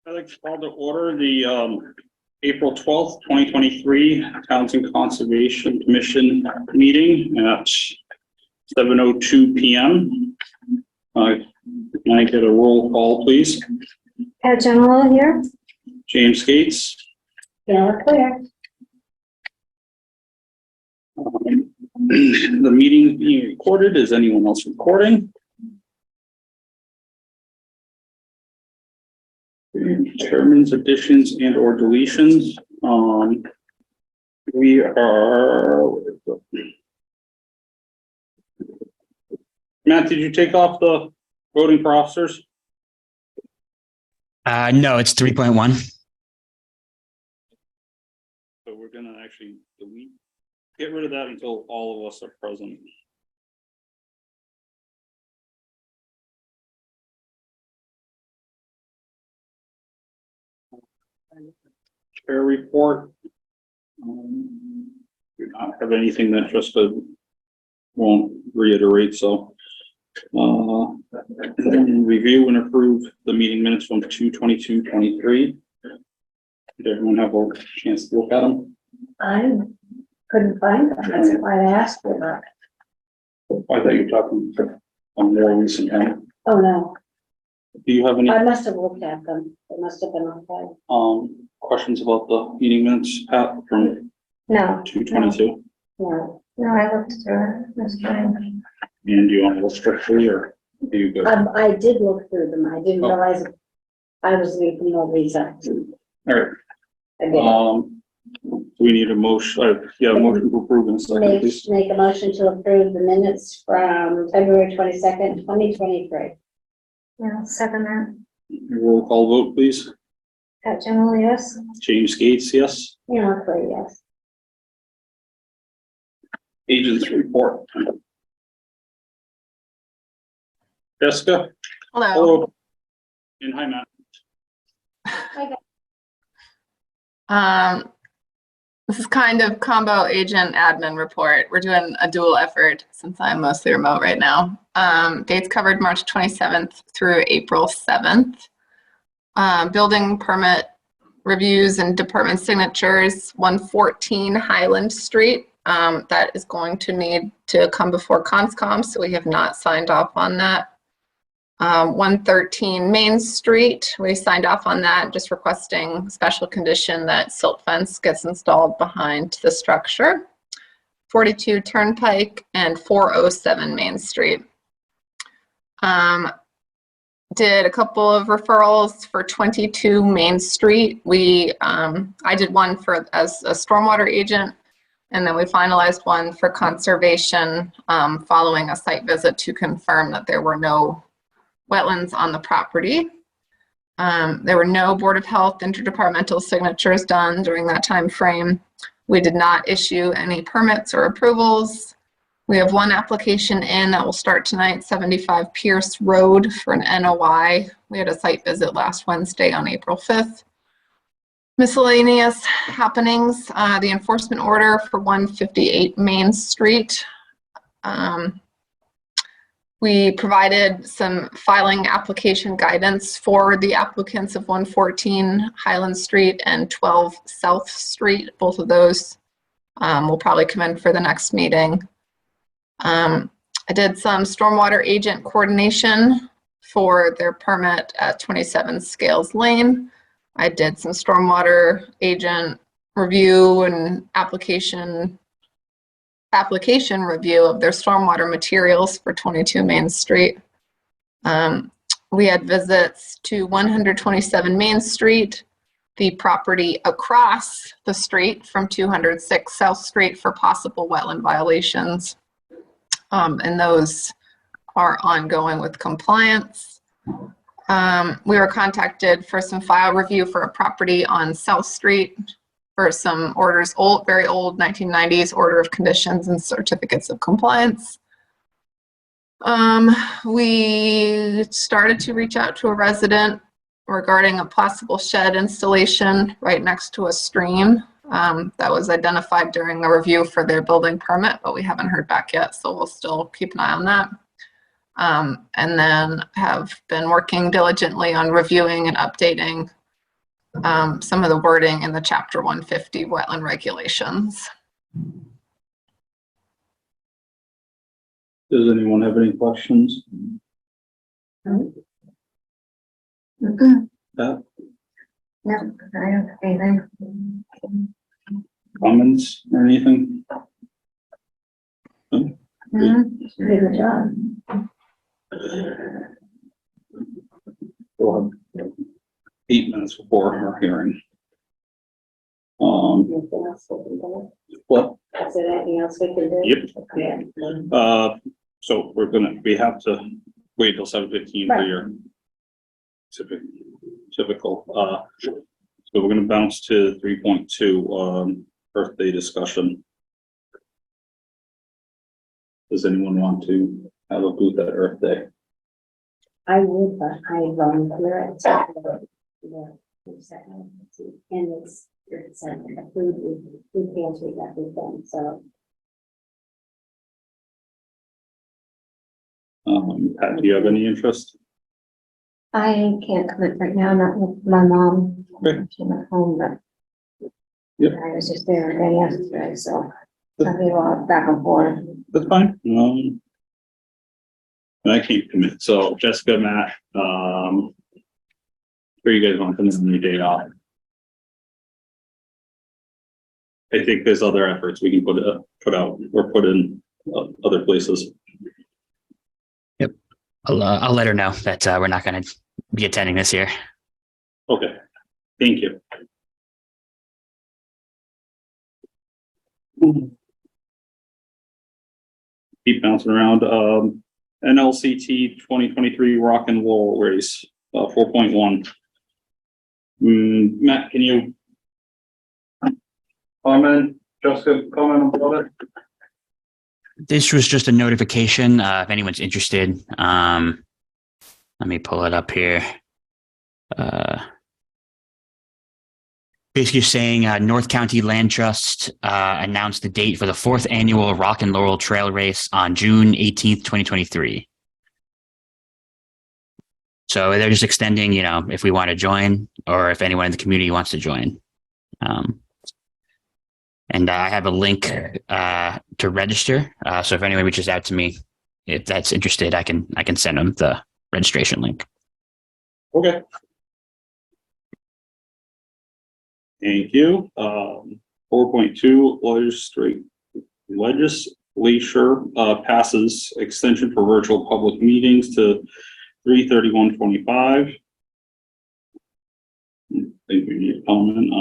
I'd like to call to order the April 12th, 2023 Townsend Conservation Commission meeting at 7:02 p.m. Can I get a roll call, please? Pat General here. James Gates. Yeah, clear. The meeting is being recorded. Is anyone else recording? Chairman's additions and or deletions. We are. Matt, did you take off the voting for officers? No, it's 3.1. So we're gonna actually get rid of that until all of us are present. Chair report. Do not have anything that just won't reiterate, so review and approve the meeting minutes from 2/22/23. Did everyone have a chance to look at them? I couldn't find them. That's why I asked for that. I thought you were talking on more recent time. Oh, no. Do you have any I must have looked at them. It must have been on file. questions about the meeting minutes, Pat, from No. 2/22? No. No, I looked through it. That's fine. And do you want to go strictly or do you go? I did look through them. I didn't Oh. realize I was leaving no reason. All right. I did. We need a motion, a motion to approve in a second, please. Make a motion to approve the minutes from February 22nd, 2023. Yeah, second that. Roll call vote, please. Pat General, yes. James Gates, yes. Yeah, clear, yes. Agents report. Jessica? Hello. Hello. And hi, Matt. This is kind of combo agent admin report. We're doing a dual effort since I'm mostly remote right now. Dates covered March 27th through April 7th. Building permit reviews and department signatures, 114 Highland Street. That is going to need to come before Conscom, so we have not signed off on that. 113 Main Street, we signed off on that, just requesting special condition that silt fence gets installed behind the structure. 42 Turnpike and 407 Main Street. Did a couple of referrals for 22 Main Street. I did one as a stormwater agent, and then we finalized one for conservation following a site visit to confirm that there were no wetlands on the property. There were no Board of Health interdepartmental signatures done during that time frame. We did not issue any permits or approvals. We have one application in that will start tonight, 75 Pierce Road for an NOI. We had a site visit last Wednesday on April 5th. Miscellaneous happenings, the enforcement order for 158 Main Street. We provided some filing application guidance for the applicants of 114 Highland Street and 12 South Street. Both of those will probably come in for the next meeting. I did some stormwater agent coordination for their permit at 27 Scales Lane. I did some stormwater agent review and application review of their stormwater materials for 22 Main Street. We had visits to 127 Main Street, the property across the street from 206 South Street for possible wetland violations. And those are ongoing with compliance. We were contacted for some file review for a property on South Street for some orders, very old 1990s order of conditions and certificates of compliance. We started to reach out to a resident regarding a possible shed installation right next to a stream. That was identified during the review for their building permit, but we haven't heard back yet, so we'll still keep an eye on that. And then have been working diligently on reviewing and updating some of the wording in the Chapter 150 wetland regulations. Does anyone have any questions? No, Pat, I don't have anything. comments or anything? Good job. We'll have 8 minutes before our hearing. Anything else we can do? What? Is there anything else we can do? Yep. Yeah. So we have to wait till 7:15 for your typical, so we're gonna bounce to 3.2, birthday discussion. Does anyone want to have a booth at Earth Day? I would, but I volunteer at and it's a food pantry that we've done, so. Pat, do you have any interest? I can't commit right now, not with my mom. Okay. She's at home, but. Yep. I was just there again yesterday, so I'll be a lot back and forth. That's fine. And I can't commit. So Jessica, Matt, where you guys want to come in your day off? I think there's other efforts we can put out or put in other places. I'll let her know that we're not going to be attending this year. Okay, thank you. Keep bouncing around. NLCT 2023 Rock and Roll Race, 4.1. Matt, can you comment? Jessica, comment about it? This was just a notification if anyone's interested. Let me pull it up here. Basically saying North County Land Trust announced the date for the 4th annual Rock and Laurel Trail Race on June 18th, 2023. So they're just extending, if we want to join or if anyone in the community wants to join. And I have a link to register. So if anyone reaches out to me, if that's interested, I can send them the registration link. Okay. Thank you. 4.2 legislature passes extension for virtual public meetings to 3/31/25. I think we need a comment.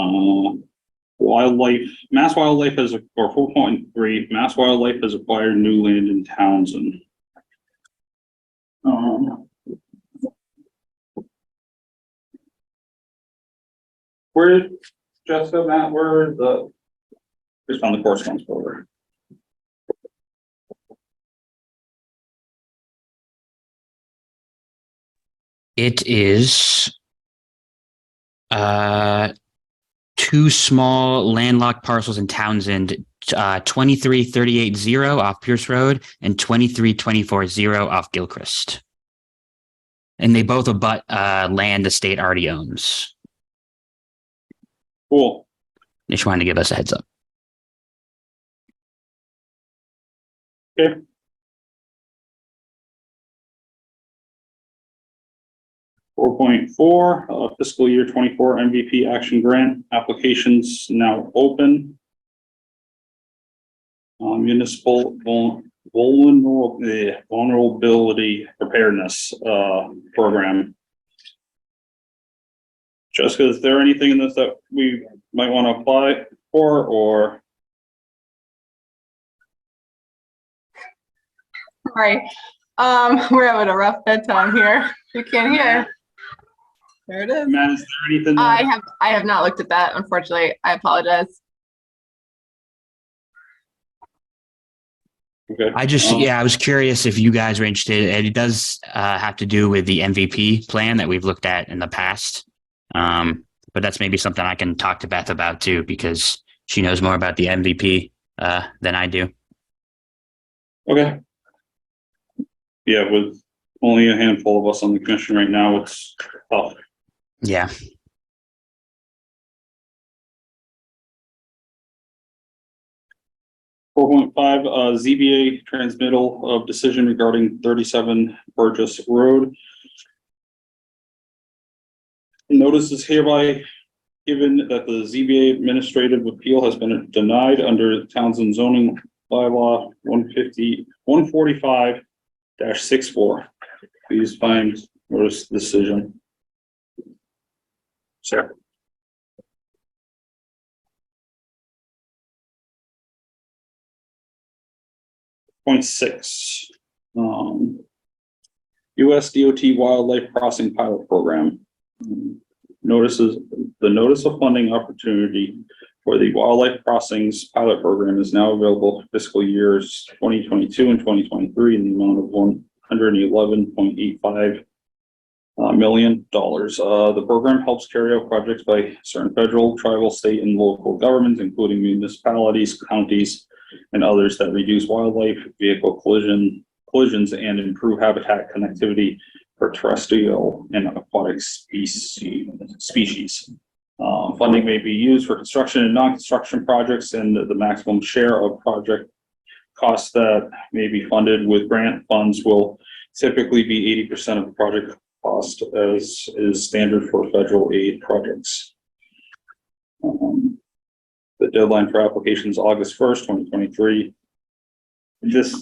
Mass Wildlife has, or 4.3, Mass Wildlife has acquired new land in Townsend. Where did Jessica, Matt, just on the correspondence folder? It is 2 small landlocked parcels in Townsend, 23380 off Pierce Road and 23240 off Gilchrist. And they both abut land the state already owns. Cool. They just wanted to give us a heads up. Okay. .4 fiscal year 24 MVP action grant applications now open. Municipal vulnerability preparedness program. Jessica, is there anything in this that we might want to apply for, or? Right. We're having a rough bedtime here. You can't hear. There it is. Matt, is there anything? I have not looked at that, unfortunately. I apologize. Okay. I was curious if you guys were interested. And it does have to do with the MVP plan that we've looked at in the past. But that's maybe something I can talk to Beth about too, because she knows more about the MVP than I do. Okay. Yeah, with only a handful of us on the commission right now, it's tough. Yeah. 4.5, ZBA transmittal of decision regarding 37 Burgess Road. Notice is hereby given that the ZBA administrative appeal has been denied under Townsend zoning bylaw 145-64. Please find notice decision. Sir. Point 6. US DOT Wildlife Crossing Pilot Program. Notices the notice of funding opportunity for the Wildlife Crossings Pilot Program is now available for fiscal years 2022 and 2023 in the amount of $111.85 million. The program helps carry out projects by certain federal, tribal, state, and local governments, including municipalities, counties, and others that reduce wildlife vehicle collisions and improve habitat connectivity for terrestrial and aquatic species. Funding may be used for construction and non-construction projects, and the maximum share of project costs that may be funded with grant funds will typically be 80% of the project cost, as is standard for federal aid projects. The deadline for applications August 1st, 2023.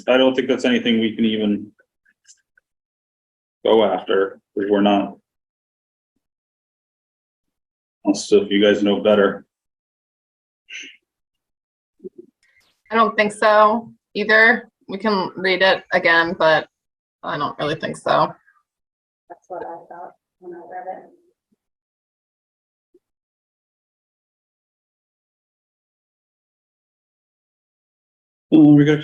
I don't think that's anything we can even go after, because we're not. Also, if you guys know better. I don't think so either. We can read it again, but I don't really think so. That's what I thought when I read it. We got,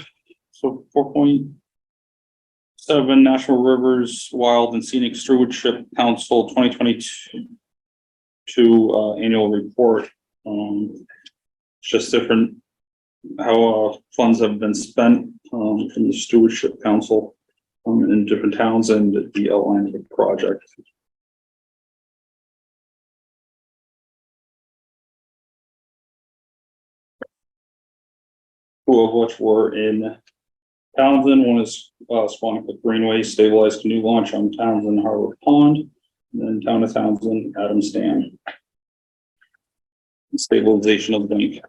so 4.7 National Rivers Wild and Scenic Stewardship Council 2022 annual report. It's just different how funds have been spent from the Stewardship Council in different towns and the outline of the project. Two of which were in Townsend. One is Squanicook Greenway stabilized canoe launch on Townsend Harbor Pond, and then Town of Townsend Adams Dam. Stabilization of the bank.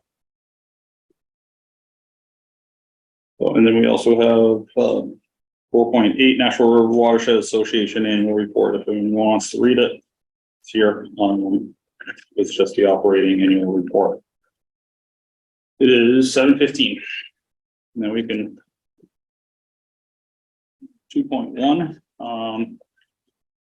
So, and then we also have 4.8 National River Watershed Association annual report. If anyone wants to read it, it's here. It's just the operating annual report. It is 7:15. Now we can 2.1.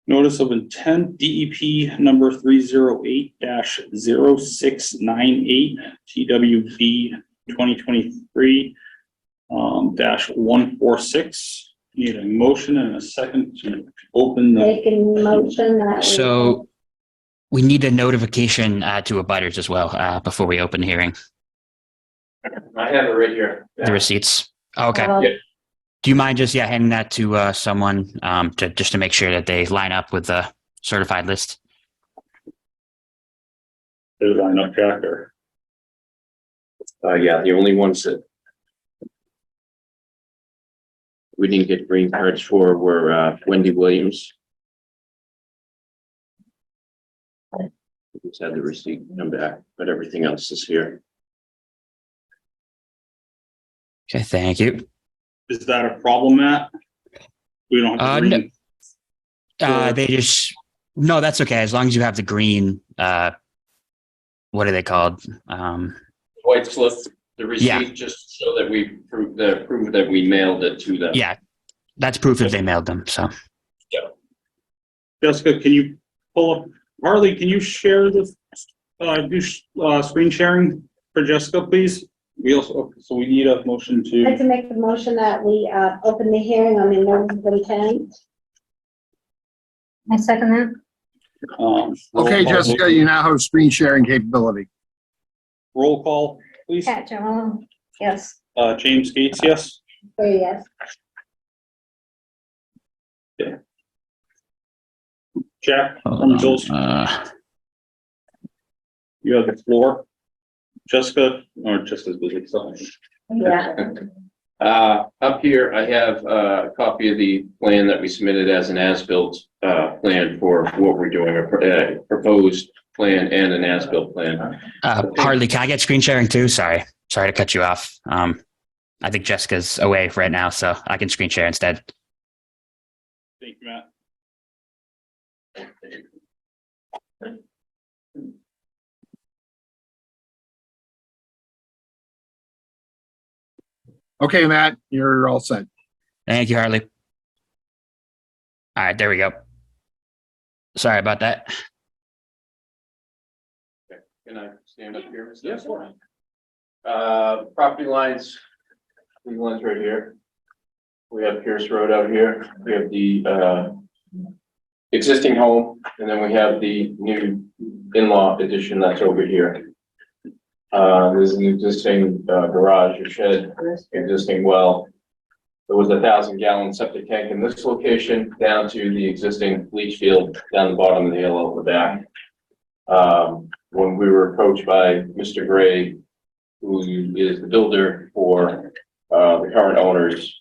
Notice of intent DEP number 308-0698 TWV 2023-146. Need a motion and a second to open the. Making motion that. So we need a notification to abutters as well before we open the hearing. I have it right here. The receipts. Okay. Well, Yeah. Do you mind just handing that to someone to make sure that they line up with the certified list? There's our enough tractor. Yeah, the only ones that we didn't get green cards for were Wendy Williams. We just had the receipt come back, but everything else is here. Okay, thank you. Is that a problem, Matt? We don't have to read. They just no, that's okay. As long as you have the green. What are they called? White slip, the receipt, Yeah. just so that we prove that we mailed it to them. Yeah, that's proof that they mailed them. So Jessica, can you pull up, Harley, can you share this, screen sharing for Jessica, please? We also, so we need a motion I'd like to, to make the motion that we open the hearing on the notice of intent. I second that. roll Okay, call, Jessica, you now have screen sharing capability. roll call, please. Pat Jerome, yes. James Gates, yes? Oh, yes. Jack from Joel's, you have the floor. Jessica, or Jessica's busy, so. Yeah. Up here, I have a copy of the plan that we submitted as an as-built plan for what we're doing, a proposed plan and an as-built plan. Hartley, can I get screen sharing too? Sorry to cut you off. I think Jessica's away right now, so I can screen share instead. Thank you, Matt. Okay, Matt, you're all set. Thank you, Hartley. All right, there we go. Sorry about that. Can I stand up here? Yes. Property lines, these lines right here. We have Pierce Road out here. We have the existing home, and then we have the new in-law addition that's over here. There's an existing garage or shed, existing well. There was a 1,000-gallon septic tank in this location down to the existing leach field down the bottom of the hill out the back. When we were approached by Mr. Gray, who is the builder for the current owners,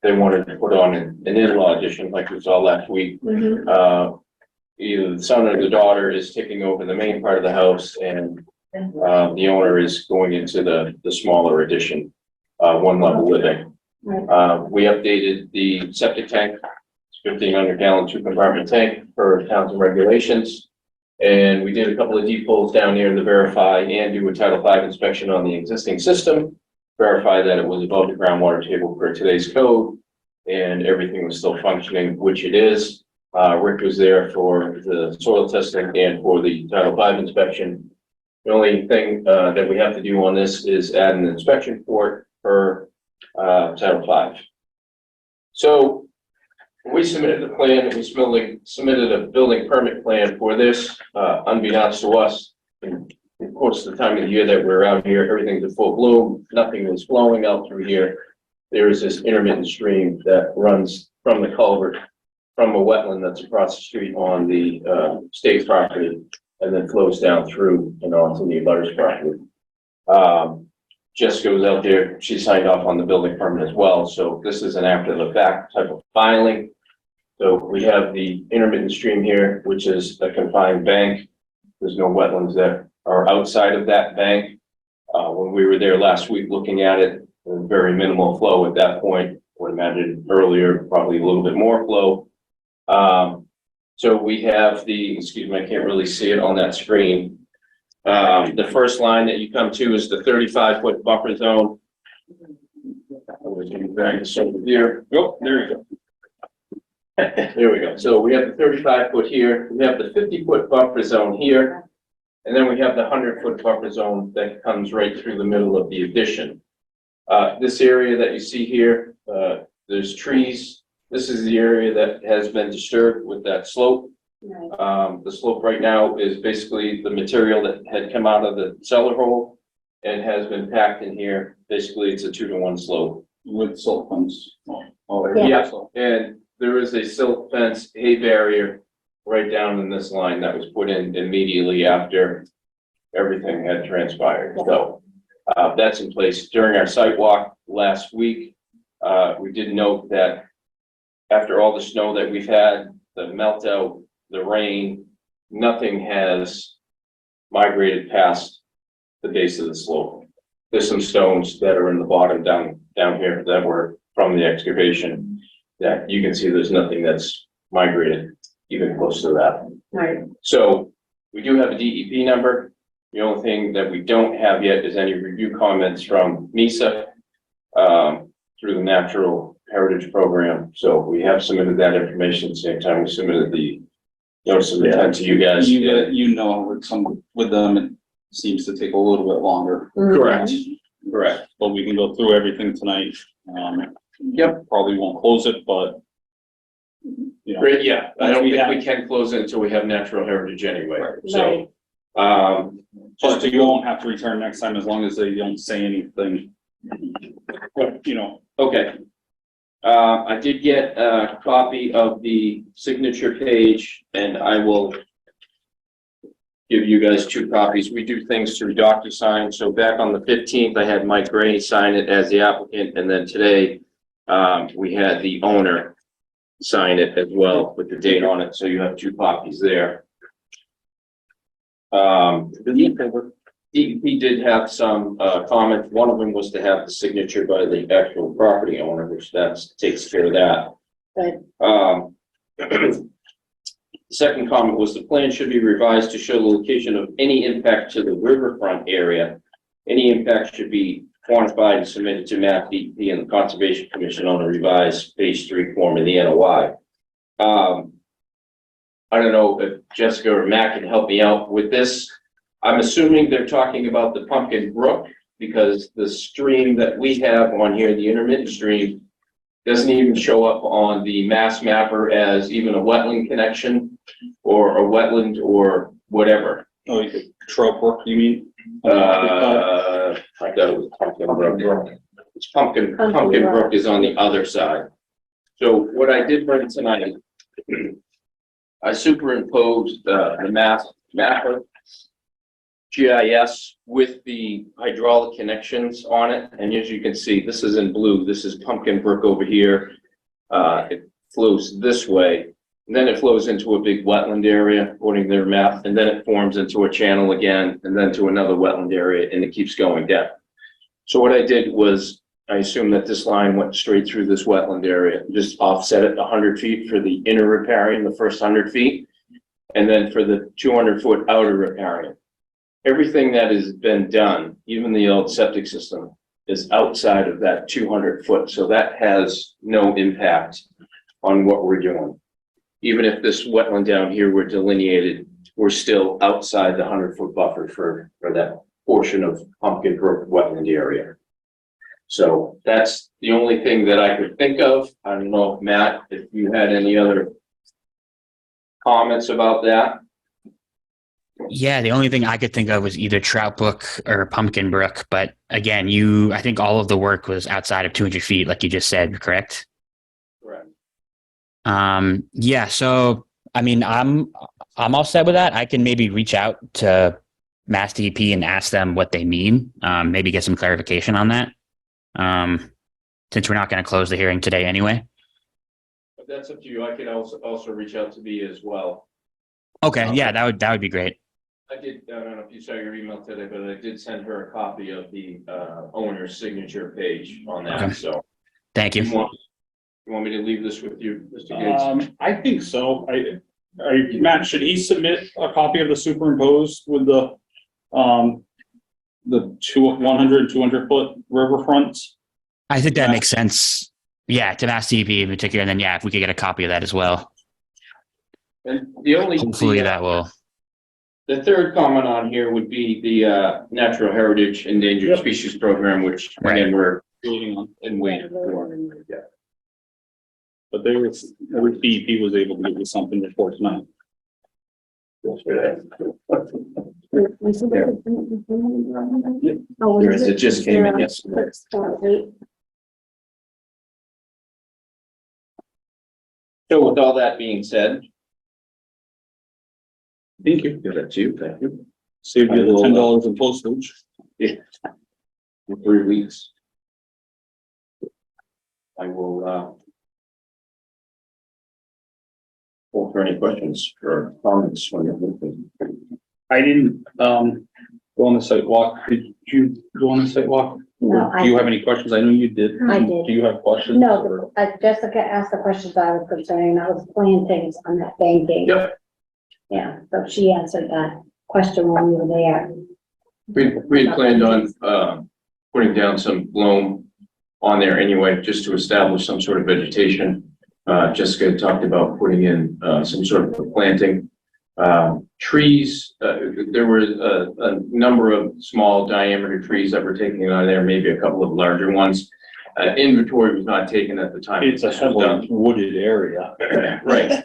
they wanted to put on an in-law addition like we saw last week. Either the son or the daughter is taking over the main part of the house, and the owner is going into the smaller addition, one level living. We updated the septic tank, it's 1,500-gallon 2-compartment tank for towns and regulations. And we did a couple of deep holes down here to verify and do a Title V inspection on the existing system, verify that it was above the groundwater table for today's code, and everything was still functioning, which it is. Rick was there for the soil testing and for the Title V inspection. The only thing that we have to do on this is add an inspection report for Title V. So we submitted the plan, and we submitted a building permit plan for this, unbeknownst to us. And of course, the time of the year that we're out here, everything's in full bloom, nothing was flowing out through here. There is this intermittent stream that runs from the culvert, from a wetland that's across the street on the state property, and then flows down through and onto the abutters property. Jessica was out there, she signed off on the building permit as well, so this is an after the fact type of filing. So we have the intermittent stream here, which is a confined bank. There's no wetlands that are outside of that bank. When we were there last week looking at it, there was very minimal flow at that point. Would imagine earlier, probably a little bit more flow. So we have the, excuse me, I can't really see it on that screen. The first line that you come to is the 35-foot buffer zone. Here. Oh, there you go. There we go. So we have the 35-foot here. We have the 50-foot buffer zone here. And then we have the 100-foot buffer zone that comes right through the middle of the addition. This area that you see here, there's trees. This is the area that has been disturbed with that slope. The slope right now is basically the material that had come out of the cellar hole and has been packed in here. Basically, it's a 2-to-1 slope. With silt fence. Yeah, and there is a silt fence, hay barrier right down in this line that was put in immediately after everything had transpired. So that's in place. During our site walk last week, we did note that after all the snow that we've had, the melt out, the rain, nothing has migrated past the base of the slope. There's some stones that are in the bottom down here that were from the excavation that you can see there's nothing that's migrated even close to that. Right. So we do have a DEP number. The only thing that we don't have yet is any review comments from NISA through the Natural Heritage Program. So we have submitted that information at the same time we submitted the notice of intent to you guys. You know, with them, it seems to take a little bit longer. Correct. But we can go through everything tonight. Yep. Probably won't close it, but you know. Great, yeah, I don't We think have- we can close it until we have natural heritage anyway, Right. so. Just you won't have to return next time as long as they don't say anything. You know, Okay. I did get a copy of the signature page and I will give you guys 2 copies. We do things through DocuSign. So back on the 15th, I had Mike Gray sign it as the applicant, and then today, we had the owner sign it as well with the date on it. So you have 2 copies there. He did have some comments. One of them was to have the signature by the actual property owner, which takes care of that. Good. Second comment was the plan should be revised to show the location of any impact to the riverfront area. Any impact should be quantified and submitted to Matt DEP and the Conservation Commission on a revised phase 3 form in the NOI. I don't know if Jessica or Matt can help me out with this. I'm assuming they're talking about the Pumpkin Brook because the stream that we have on here, the intermittent stream, doesn't even show up on the mass mapper as even a wetland connection or a wetland or whatever. Oh, Trout Brook, you mean? I thought it was Pumpkin Brook. It's Pumpkin Brook is on the other side. So what I did bring tonight, I superimposed the mass mapper GIS with the hydraulic connections on it. And as you can see, this is in blue. This is Pumpkin Brook over here. It flows this way. And then it flows into a big wetland area, according to their map. And then it forms into a channel again, and then to another wetland area, and it keeps going down. So what I did was, I assumed that this line went straight through this wetland area, just offset it 100 feet for the inner riparian, the first 100 feet. And then for the 200-foot outer riparian. Everything that has been done, even the old septic system, is outside of that 200 foot. So that has no impact on what we're doing. Even if this wetland down here were delineated, we're still outside the 100-foot buffer for that portion of Pumpkin Brook wetland area. So that's the only thing that I could think of. I don't know, Matt, if you had any other comments about that. Yeah, the only thing I could think of was either Trout Brook or Pumpkin Brook. But again, I think all of the work was outside of 200 feet, like you just said, correct? Correct. Yeah. So, I mean, I'm all set with that. I can maybe reach out to Mass DEP and ask them what they mean. Maybe get some clarification on that. Since we're not going to close the hearing today anyway. But that's up to you. I can also reach out to Bea as well. Okay. Yeah, that would be great. I don't know if you saw your email today, but I did send her a copy of the owner's signature page on that. Okay. So Thank you. you want me to leave this with you, Mr. Gates? I think so. Matt, should he submit a copy of the superimposed with the 100 and 200 foot riverfronts? I think that makes sense. Yeah, to Mass DEP in particular. And then, yeah, if we could get a copy of that as well. And the only Hopefully that will. The third comment on here would be the Natural Heritage Endangered Species Program, which again we're Waiting on, waiting for. Yeah. but DEP was able to give you something before tonight. It just came in yesterday. So with all that being said, Thank you. give that to you. Thank you. Saved you the $10 in postage. In 3 weeks. I will hold for any questions or comments when you're looking. I didn't, go on the site walk. Did you go on the site walk? No, Do you have any questions? I know you did. I did. Do you have questions? No, Jessica asked the questions I was concerning, that was plantings on that banking. Yep. Yeah, so she answered that question when we were there. We had planned on putting down some loam on there anyway, just to establish some sort of vegetation. Jessica talked about putting in some sort of planting. Trees, there were a number of small diameter trees that were taken on there, maybe a couple of larger ones. Inventory was not taken at the time. It's a heavily wooded area. Right.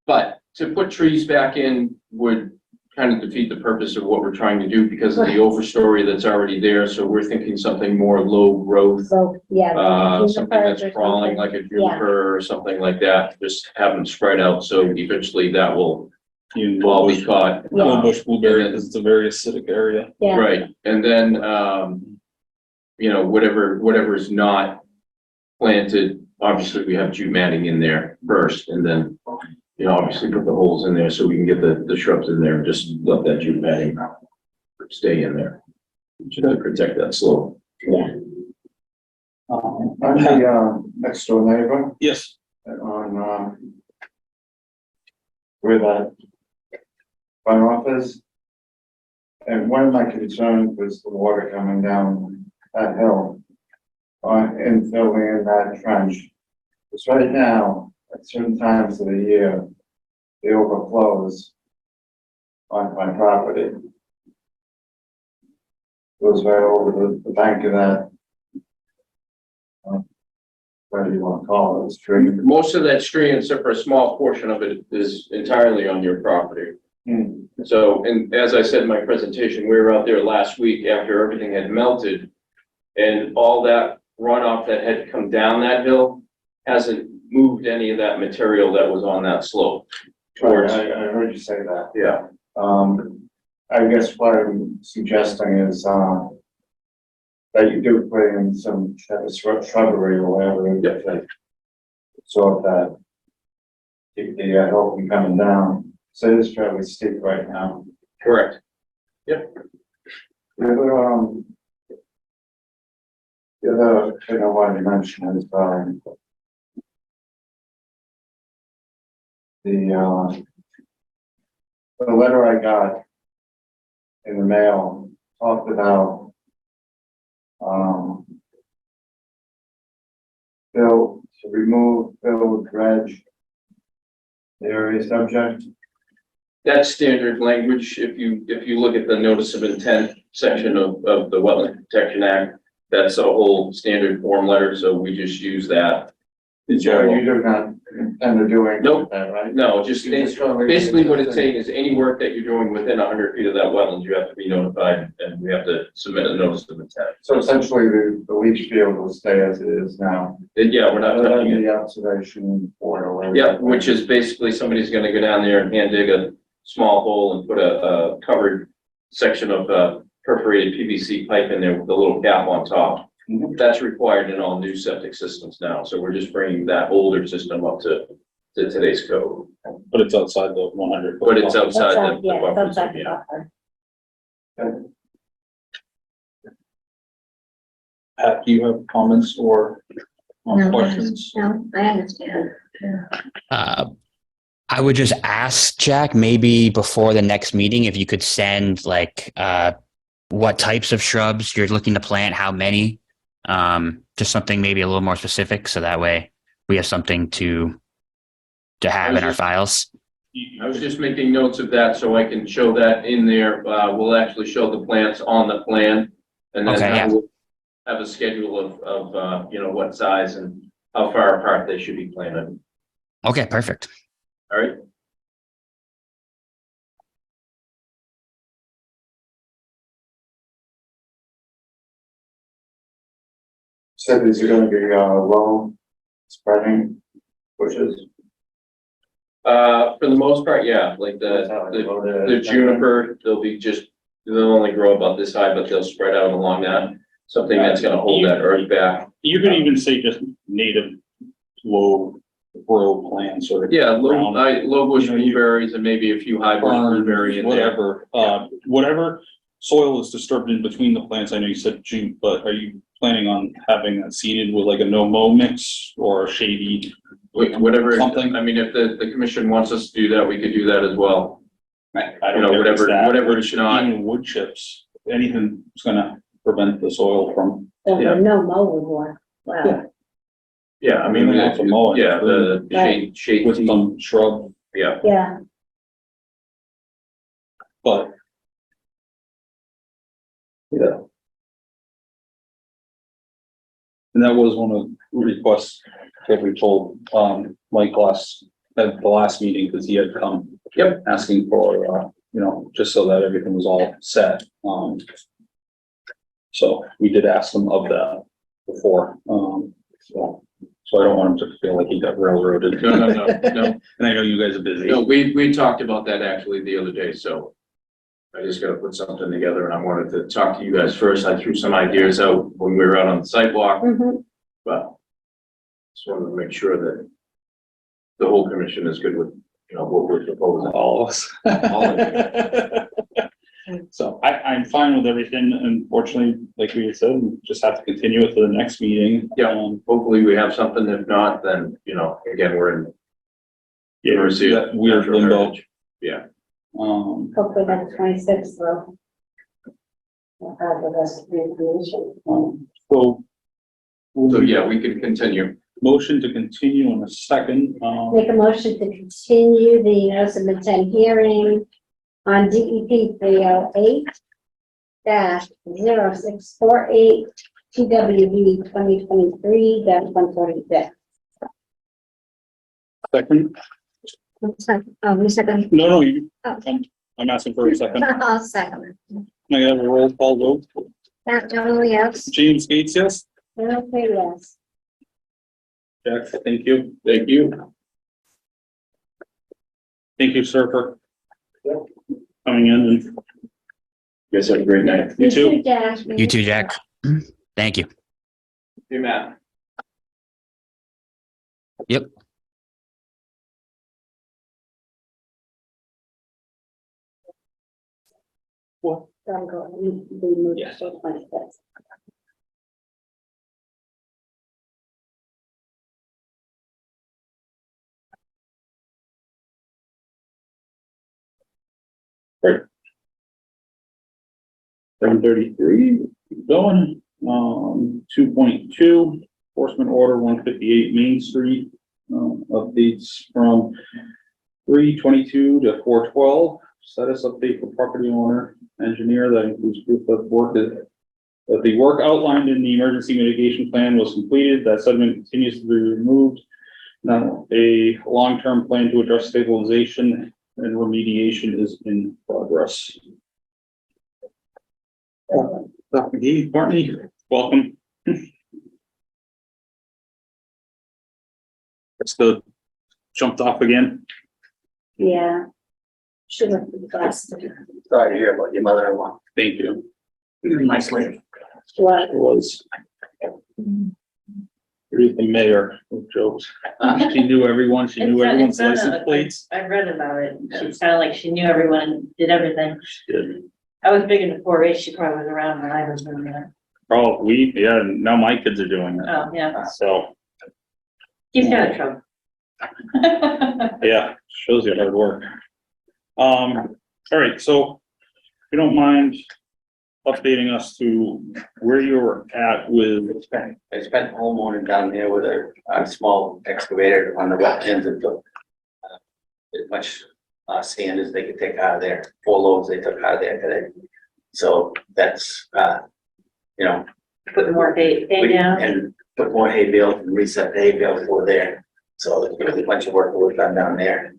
But to put trees back in would kind of defeat the purpose of what we're trying to do because of the overstory that's already there. So we're thinking something more low growth, So, yeah. something that's crawling like a juniper or something like that. Just have them spread out. So eventually that will In all we caught. Little Bush Blueberry, because it's a very acidic area. Yeah, Right, and then, you know, whatever is not planted, obviously we have jute matting in there first, and then, you know, obviously put the holes in there so we can get the shrubs in there and just let that jute matting stay in there. Just to protect that slope. yeah. I'm the, next door neighbor Yes, on, where that runoff is. And one of my concerns was the water coming down that hill, and filling in that trench. Because right now, at certain times of the year, it overflows on my property. Goes right over the bank of that. What do you want to call it, stream? Most of that stream, except for a small portion of it, is entirely on your property. Hmm. So, and as I said in my presentation, we were out there last week after everything had melted. And all that runoff that had come down that hill hasn't moved any of that material that was on that slope. Towards, I heard you say that. yeah, I guess what I'm suggesting is, that you do put in some shrubbery or whatever. Yep. to Sort that. Keep the hill from coming down. So it is fairly steep right now. correct. The other thing I wanted to mention is, the letter I got in the mail talked about, bill to remove bill dredge area subject. That's standard language. If you look at the notice of intent section of the Wetland Protection Act, that's a whole standard form letter, so we just use that. in So general. you do not intend to do anything Nope. with that, right? No, just, You just wanna leave basically what it it's saying is any work that you're doing within 100 feet of that wetland, you have to be notified and we have to submit a notice of intent. So essentially, the leach field will stay as it is now. And yeah, we're not Other touching than it. the observation port or whatever. Yeah, which is basically somebody's gonna go down there and hand dig a small hole and put a covered section of perforated PVC pipe in there with a little cap on top. Mhm. That's required in all new septic systems now, so we're just bringing that older system up to today's code. but it's outside the 100. But it's outside Outside, the yeah, it's buffer outside zone, the yeah. buffer. Pat, do you have comments or No, questions? No, I understand. I would just ask Jack, maybe before the next meeting, if you could send like what types of shrubs you're looking to plant, how many, just something maybe a little more specific, so that way we have something to have in our files. I was just making notes of that so I can show that in there. We'll actually show the plants on the plan. And Okay, then yeah. we'll have a schedule of you know, what size and how far apart they should be planted. Okay, perfect. All right? Said these are gonna be, low spreading bushes. For the most part, yeah, like the juniper, they'll only grow about this high, but they'll spread out along that. Something that's gonna hold that earth back. You could even say just native low grow plants or. Yeah, ground low bush blueberries and maybe a few high bush blueberry in there. whatever, whatever soil is disturbed in between the plants. I know you said jute, but are you planning on having that seeded with like a no-mow mix or a shady? Whatever, Something. I mean, if the commission wants us to do that, we could do that as well. I You know, don't care if it's that, whatever but it's not. even wood chips, anything that's gonna prevent the soil from. So Yeah. no mow would work. Yeah. Well, Yeah, I mean, You don't have to mow it. yeah, the shade With tea, some shrub, yeah. yeah, but. Yeah. And that was one of the requests that we told, Mike at the last meeting, because he had come. Yep. Asking for, you know, just so that everything was all set, so we did ask him of that before, so So I don't want him to feel like he got railroaded. No. And I know you guys are busy. No, we talked about that actually the other day, so I just gotta put something together and I wanted to talk to you guys first. I threw some ideas out when we were out on the sidewalk, Mhm. but just wanted to make sure that the whole commission is good with, what we're proposing. All of us. All of So I'm fine with everything. Unfortunately, like we said, we just have to continue it to the next meeting. Yeah. Hopefully we have something. If not, then, again, we're in. Yeah, University of that weird Natural limbo. Heritage. Yeah, Hopefully by the 26th, though. We'll have the rest of the information. So. so yeah, we can continue. Motion to continue in a second. Make a motion to continue the notice of intent hearing on DEP 308-0648 TWB 2023-146. Second. Oh, second. No, Oh. I'm asking for a second. I'll second. Can I have a roll call vote? That, Joan, yes. James Gates, yes? Okay, yes. Jack, thank you. Thank you. Thank you, sir, for coming in and You guys have a great night. You too. Jack. You too, Jack. Thank you. Hey, Matt. Yep. I'm going, we moved Yes. to 26. Great. 7:33, keep going. 2.2, enforcement order 158 Main Street, updates from 3/22 to 4/12. Status update for property owner, engineer, that includes proof of work that the work outlined in the emergency mitigation plan was completed, that sediment continues to be removed. Now, a long-term plan to address stabilization and remediation is in progress. Dr. McGee, Courtney, welcome. Still jumped off again. Yeah. Should have been fast. Sorry to hear about your mother-in-law. Thank you. Nice lady. What? It was. Here's the mayor of jokes. She knew everyone, she knew everyone's license plates. I read about it. She sounded like she knew everyone and did everything. She did. I was big into 4-H. She probably was around when I was doing that. Oh, yeah, now my kids are doing it. Oh, yeah. So, Keeps you out of trouble. yeah, shows you hard work. All right, so if you don't mind updating us to where you're at with, I spent the whole morning down there with a small excavator on the wetlands and took as much sand as they could take out of there. 4 loads they took out of there today. So that's, Putting more hay down. and put more hay bales and reset the hay bales over there. So there's a bunch of work that was done down there.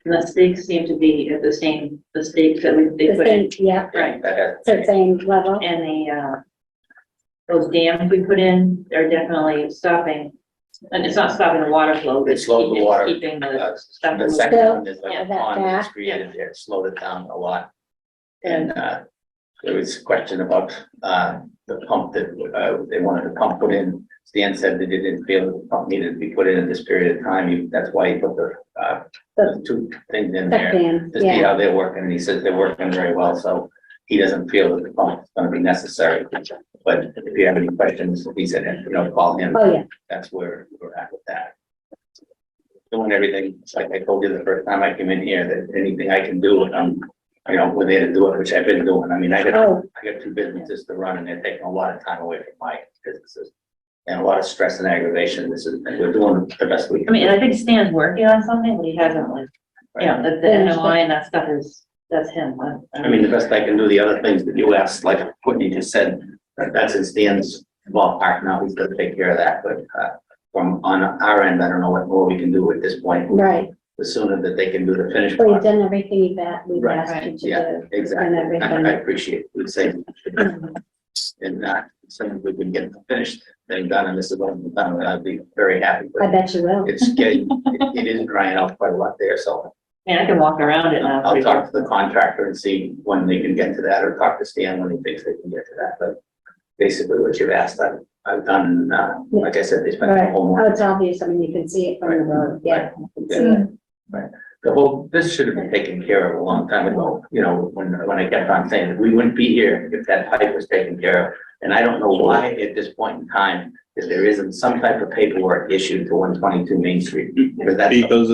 And the stakes seem to be at the stakes that they The put in. same, yeah, Right. That has- the same level. And those dams we put in, they're definitely stopping. And it's not stopping the water flow. It slowed the water. Keeping the stuff. The moving. second one is like Yeah, a that pond that's back. created there, it slowed it down a lot. And there was a question about the pump that they wanted the pump put in. Stan said that they didn't feel the pump needed to be put in this period of time. That's why he put the 2 things in there Second, to see yeah. how they're working. And he says they're working very well, so he doesn't feel that the pump is gonna be necessary. But if you have any questions, he said, call him. Oh, yeah. That's where we're at with that. Doing everything, like I told you the first time I came in here, that anything I can do, we're there to do it, which I've been doing. I mean, I got Oh, 2 businesses to run and they're taking a lot of time away from my businesses. And a lot of stress and aggravation. And we're doing the best we I can. mean, I think Stan's working on something, but he hasn't like, the NOI and that stuff that's him. I mean, the best I can do, the other things that you asked, like Whitney just said, that's in Stan's ballpark now, he's gonna take care of that, but from on our end, I don't know what more we can do at this point. right. The sooner that they can do the finished Well, you've part. done everything that we've Right, asked you to yeah, do. exactly. And I everything. appreciate you saying. And soon as we can get finished, been done, and this is what I'm done, I'd be very happy. I But bet you will. it's getting, it is drying out quite a lot there, so Yeah, I can walk around it now. I'll talk to the contractor and see when they can get to that, or talk to Stan when he thinks they can get to that, but basically what you've asked, I've done, like I said, they spent the Right, whole oh, morning. it's obvious, I mean, you can see it from the road, yeah. Yeah. Right. The whole, this should have been taken care of a long time ago, you know, when I kept on saying, we wouldn't be here if that pipe was taken care of. And I don't know why at this point in time, if there isn't some type of paperwork issued to 122 Main Street. Because that's, Because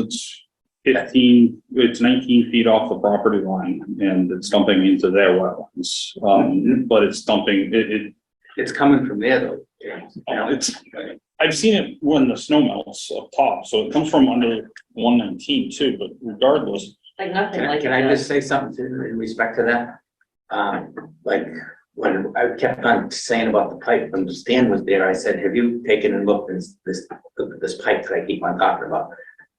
it's 19 feet off the property line and it's dumping into their wetlands. But it's dumping, it's coming from there though. You know, I've seen it when the snow melts up top, so it comes from under 119 too, but regardless. Like nothing Can I, like. can I just say something in respect to that? Like, when I kept on saying about the pipe, when Stan was there, I said, have you taken and looked at this pipe that I keep on talking about?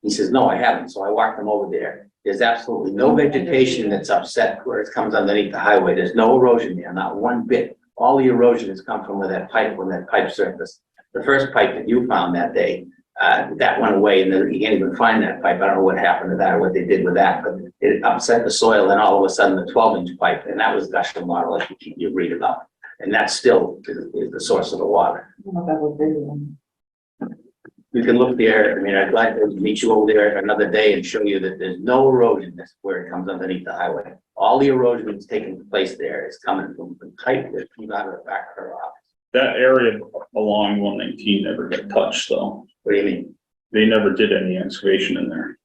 He says, no, I haven't. So I walked him over there. There's absolutely no vegetation that's upset where it comes underneath the highway. There's no erosion there, not one bit. All the erosion has come from where that pipe, when that pipe surfaced. The first pipe that you found that day, that went away, and then you can't even find that pipe. I don't know what happened to that or what they did with that, but it upset the soil, and all of a sudden the 12-inch pipe, and that was gushing water like you read about. And that still is the source of the water. You can look there. I mean, I'd like to meet you over there another day and show you that there's no erosion that's where it comes underneath the highway. All the erosion that's taking place there is coming from the pipe that comes out of the back of her office. That area along 119 never got touched though. What do you mean? They never did any excavation in there.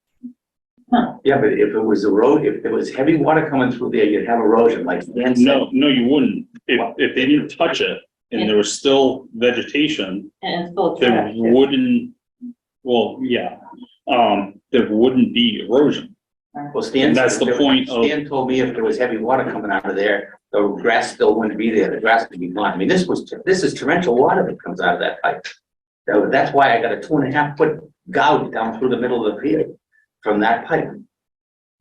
Yeah, but if it was if there was heavy water coming through there, you'd have erosion like Stan said. No, you wouldn't. If they didn't touch it and there was still vegetation, And it's full of there trash. wouldn't, well, yeah, there wouldn't be erosion. Well, Stan. And that's said the point of- Stan told me if there was heavy water coming out of there, the grass still wouldn't be there. The grass would be gone. I mean, this is torrential water that comes out of that pipe. So that's why I got a 2.5 foot gouge down through the middle of the field from that pipe.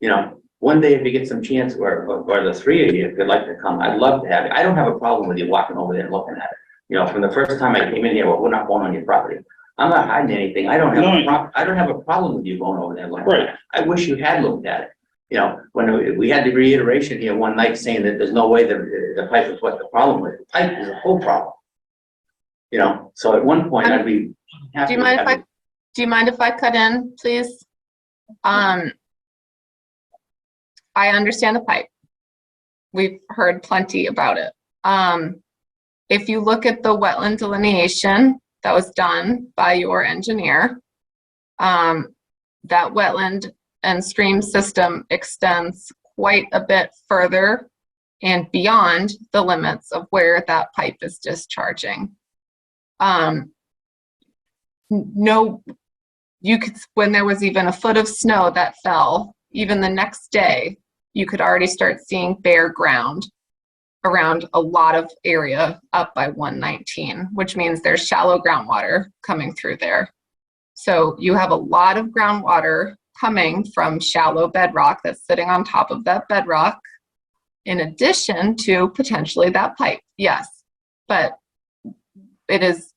You know, one day if you get some chance, or the three of you, if you'd like to come, I'd love to have it. I don't have a problem with you walking over there and looking at it. You know, from the first time I came in here, well, we're not going on your property. I'm not hiding anything. I don't have a problem with you going over there and looking at it. I wish you had looked at it. You know, when we had the reiteration here one night saying that there's no way that the pipe is what the problem was. The pipe is a whole problem. You know, so at one point I'd be happy. Do you mind if I cut in, please? I understand the pipe. We've heard plenty about it. If you look at the wetland delineation that was done by your engineer, that wetland and stream system extends quite a bit further and beyond the limits of where that pipe is discharging. No, you could, when there was even a foot of snow that fell, even the next day, you could already start seeing bare ground around a lot of area up by 119, which means there's shallow groundwater coming through there. So you have a lot of groundwater coming from shallow bedrock that's sitting on top of that bedrock, in addition to potentially that pipe. Yes, but it is,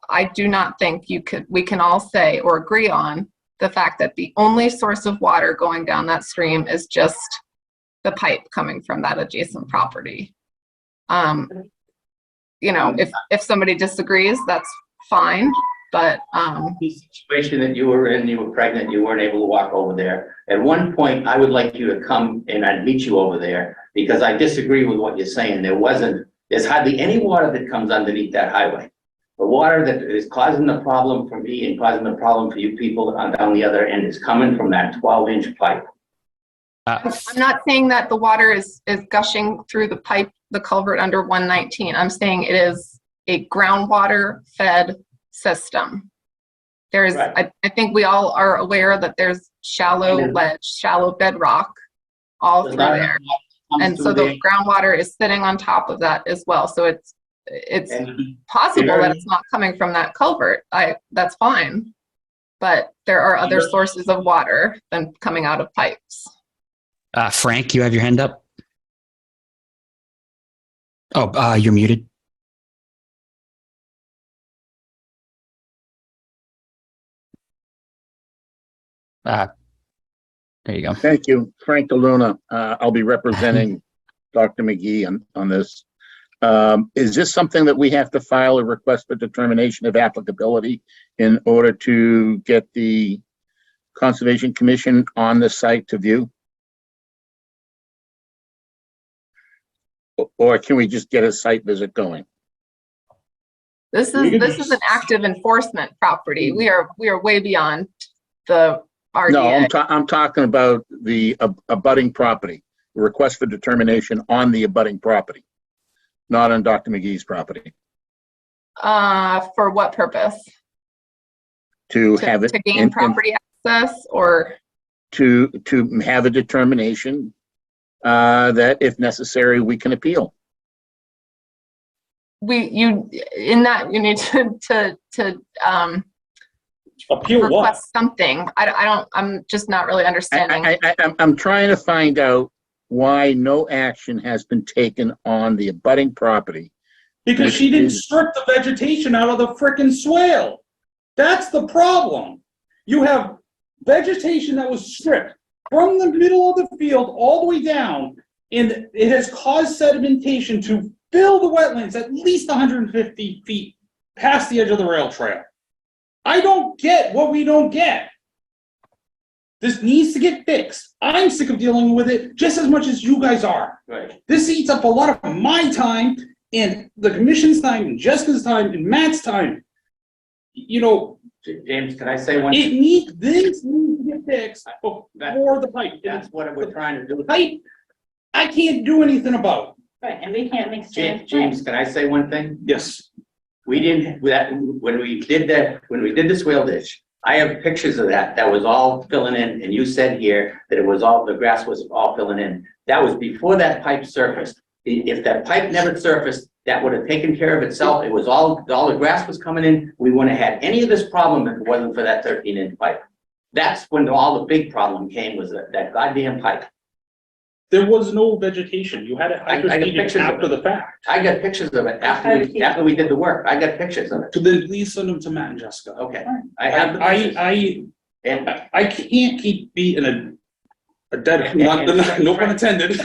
I do not think we can all say or agree on the fact that the only source of water going down that stream is just the pipe coming from that adjacent property. You know, if somebody disagrees, that's fine, but The situation that you were in, you were pregnant, you weren't able to walk over there. At one point, I would like you to come and I'd meet you over there, because I disagree with what you're saying. There's hardly any water that comes underneath that highway. The water that is causing the problem for me and causing the problem for you people on down the other end is coming from that 12-inch pipe. I'm not saying that the water is gushing through the pipe, the culvert under 119. I'm saying it is a groundwater fed system. There's, Right. I think we all are aware that there's shallow ledge, shallow bedrock all There's through not there. enough water comes And so through the there. groundwater is sitting on top of that as well. So it's And possible Very- that it's not coming from that culvert. That's fine. But there are other Very- sources of water than coming out of pipes. Frank, you have your hand up. Oh, you're muted. There you go. Thank you. Frank DeLuna. I'll be representing Dr. McGee on this. Is this something that we have to file a request for determination of applicability in order to get the Conservation Commission on the site to view? Or can we just get a site visit going? This We could is an active enforcement property. We are way beyond the No, RDA. I'm talking about the abutting property, the request for determination on the abutting property, not on Dr. McGee's property, For what purpose? to have it. To gain property access, or To have a determination that if necessary, we can appeal. you need to Appeal what? request something. I'm just not really understanding. I'm trying to find out why no action has been taken on the abutting property. Because she didn't strip the vegetation out of the frickin' swale. That's the problem. You have vegetation that was stripped from the middle of the field all the way down, and it has caused sedimentation to fill the wetlands at least 150 feet past the edge of the rail trail. I don't get what we don't get. This needs to get fixed. I'm sick of dealing with it just as much as you guys are. Right. This eats up a lot of my time and the commission's time and Jessica's time and Matt's time. You know, James, can I say one? this needs to get fixed before the pipe. That's what we're trying to do. Pipe, I can't do anything about. Right, and we can't make sense. James, can I say one thing? Yes. We didn't, when we did the swale ditch, I have pictures of that was all filling in, and you said here that it was all, the grass was all filling in. That was before that pipe surfaced. If that pipe never surfaced, that would have taken care of itself. It was all the grass was coming in. We wouldn't have had any of this problem if it wasn't for that 13-inch pipe. That's when all the big problem came, was that goddamn pipe. There was no vegetation. You had it I got hydrostated pictures of after it. the fact. I got pictures of it after we did the work. I got pictures of it. So then please send them to Matt and Jessica. Okay. I have the pictures. And I can't keep beating a dead, no pun intended.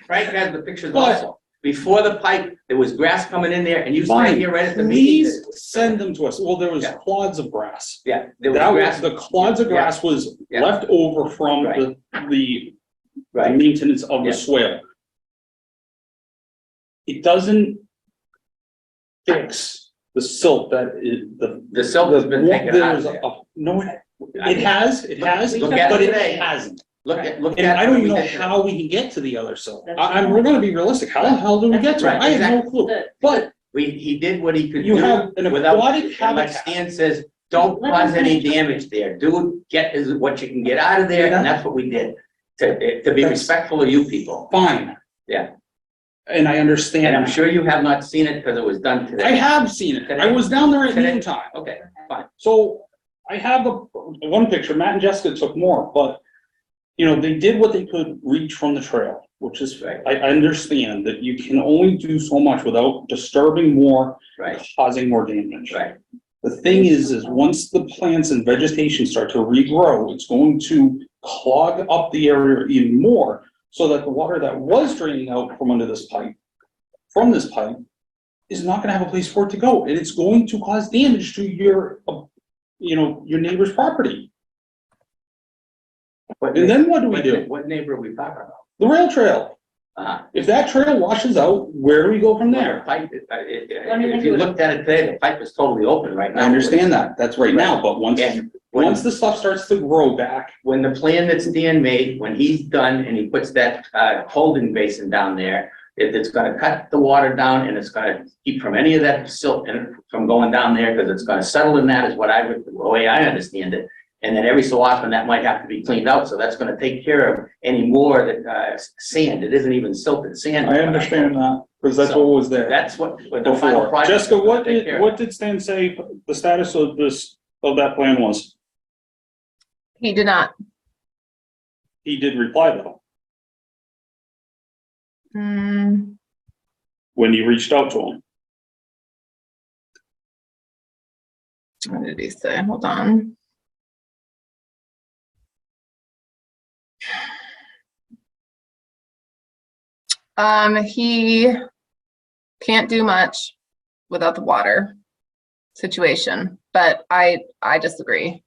Frank has the pictures But- also. Before the pipe, there was grass coming in there, and you Fine. said here right at the meeting. Please send them to us. Well, there was Yeah. clods of grass. Yeah, there was That was, grass. the clods of grass was Yeah. left over from Right. the Right, maintenance of Yeah. the swale. It doesn't fix the silt that is the silt has been taken out there's of there. no, it has, Look at but it it today. hasn't. Look at And I don't what even we know did today. how we can get to the other silt. That's We're gonna be realistic. How the hell do we get to it? Right, I have no exactly. clue. But He did what he could do. you have an without, aquatic and like habitat. Stan says, don't cause any damage there. Get what you can get out of there, and that's what we did. To be That's- respectful of you people. Fine. Yeah. And I understand. And I'm that. sure you have not seen it because it was done today. I have seen it. I was down there at Today. noontime. Okay, fine. So I have one picture, Matt and Jessica took more, but you know, they did what they could reach from the trail, which is, Right. I understand that you can only do so much without disturbing more, Right, causing more damage. right. The thing is once the plants and vegetation start to regrow, it's going to clog up the area even more so that the water that was draining out from under this pipe, from this pipe, is not gonna have a place for it to go, and it's going to cause damage to your, your neighbor's property. And then what do we do? What neighbor are we talking about? The rail trail. Uh, If that trail washes out, where do we go from The there? pipe, if you looked at it today, the pipe is totally open right now. I understand that, that's right now, but once And the stuff starts to grow back, when the plan that's Dan made, when he's done and he puts that holding basin down there, it's gonna cut the water down and it's gonna keep from any of that silt from going down there, because it's gonna settle in that, is the way I understand it. And then every so often that might have to be cleaned out, so that's gonna take care of any more that sand. It isn't even silted sand. I understand that, because that's what was there That's what the final before. project. Jessica, is gonna take care of. what did Stan say the status of that plan was? He did not. He did reply though, Hmm, when you reached out to him. what did he say? Hold on. He can't do much without the water situation, but I disagree.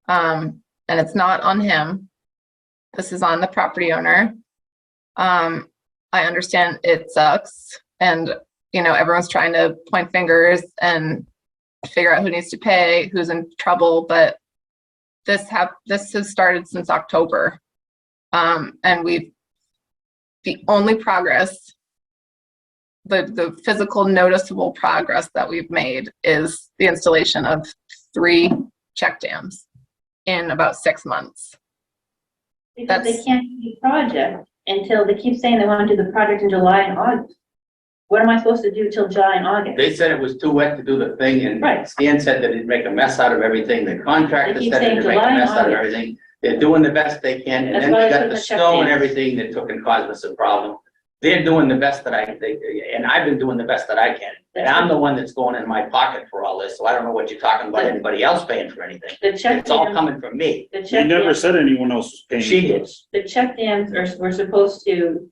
And it's not on him. This is on the property owner. I understand it sucks, and everyone's trying to point fingers and figure out who needs to pay, who's in trouble, but this has started since October. And the only progress, the physical noticeable progress that we've made is the installation of 3 check dams in about 6 months. Because they can't do the project until they keep saying they want to do the project in July and August. What am I supposed to do till July and August? They said it was too wet to do the thing, and Right. Stan said that it'd make a mess out of everything. The contractor They keep said it'd saying make a July and mess out of August. everything. They're doing the best they can, and That's then why we I got said the the check snow and dams. everything that took and caused us a problem. They're doing the best that and I've been doing the best that I can. And I'm the one that's going in my pocket for all this, so I don't know what you're talking about, anybody else paying for anything. The check It's all dams, coming from me. the We check never dams, said anyone else was paying. She for did. this. the check dams were supposed to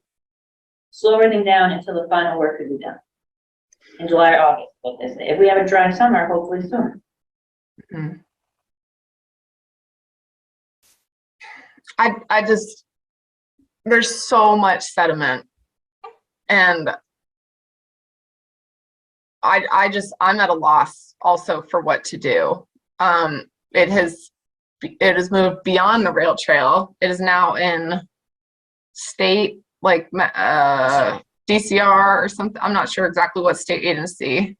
slow everything down until the final work could be done. In July or August, what they say. If we have a dry summer, hopefully soon. I just, there's so much sediment, and I'm at a loss also for what to do. It has moved beyond the rail trail. It is now in state, like, DCR or something. I'm not sure exactly what state agency,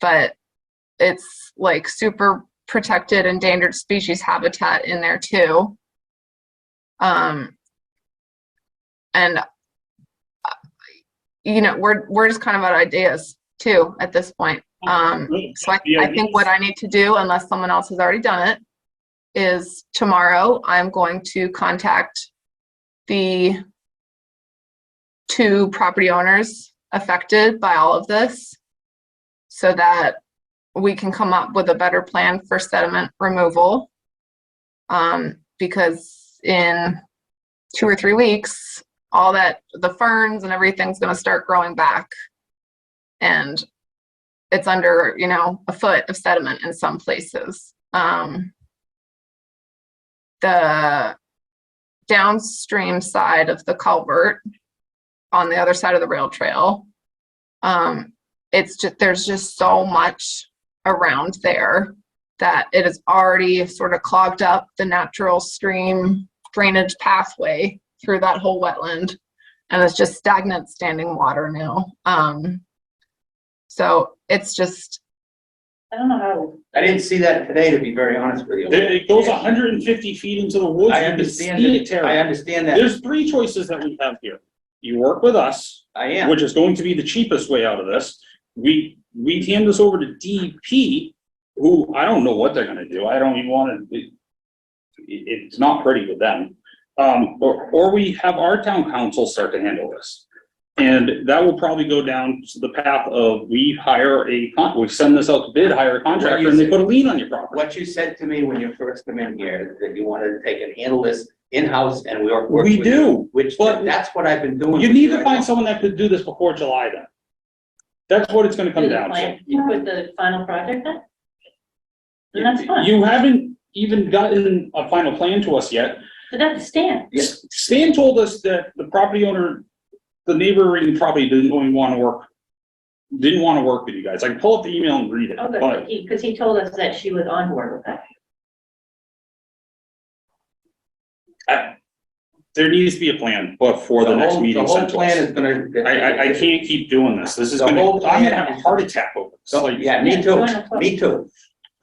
but it's like super protected endangered species habitat in there too. And we're just kind of out of ideas too at this point. So I think what I need to do, unless someone else has already done it, is tomorrow I'm going to contact the 2 property owners affected by all of this so that we can come up with a better plan for sediment removal. Because in 2 or 3 weeks, all that, the ferns and everything's going to start growing back. And it's under, a foot of sediment in some places. The downstream side of the culvert on the other side of the rail trail, there's just so much around there that it has already sort of clogged up the natural stream drainage pathway through that whole wetland, and it's just stagnant standing water now. So it's just, I don't know how. I didn't see that today, to be very honest with you. It goes 150 feet into the woods. I You can understand see it, that, Terry. I understand that. There's 3 choices that we have here. You work with us, I am. which is going to be the cheapest way out of this. We hand this over to DEP, who I don't know what they're gonna do. I don't even wanna, it's not pretty with them. Or we have our town council start to handle this. And that will probably go down to the path of we send this out to bid, hire a contractor, and they put a lien on your property. What you said to me when you first come in here, that you wanted to take and handle this in-house, and we work We with you, do, which, but that's what I've been doing. you need to find someone that could do this before July then. That's what it's gonna come Do the down to. plan, you put the final project in? And that's fine. You haven't even gotten a final plan to us yet. So that's Stan. Yeah. Stan told us that the property owner, the neighboring property didn't want to work with you guys. I can pull up the email and read it, Okay, but because he told us that she was on board with that. there needs to be a plan before the next meeting The whole sent to plan us. is gonna. I can't keep doing this. This is The gonna, whole I'm gonna plan have a is- heart attack over this. So, Like, yeah, me Yeah, too, join the club. me too.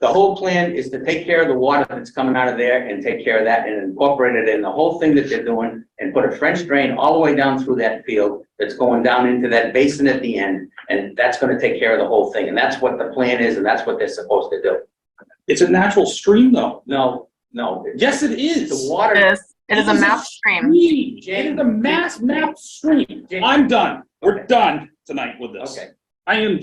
The whole plan is to take care of the water that's coming out of there and take care of that and incorporate it in the whole thing that they're doing and put a French drain all the way down through that field that's going down into that basin at the end. And that's gonna take care of the whole thing. And that's what the plan is, and that's what they're supposed to do. It's a natural stream though. No. Yes, it The is. water. it is a map stream. It is a map stream. I'm done. We're done tonight with this. Okay. I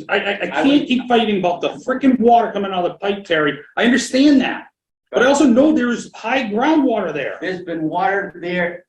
can't keep fighting about the frickin' water coming out of the pipe, Terry. I understand that. But I also know there's high groundwater there. There's been water there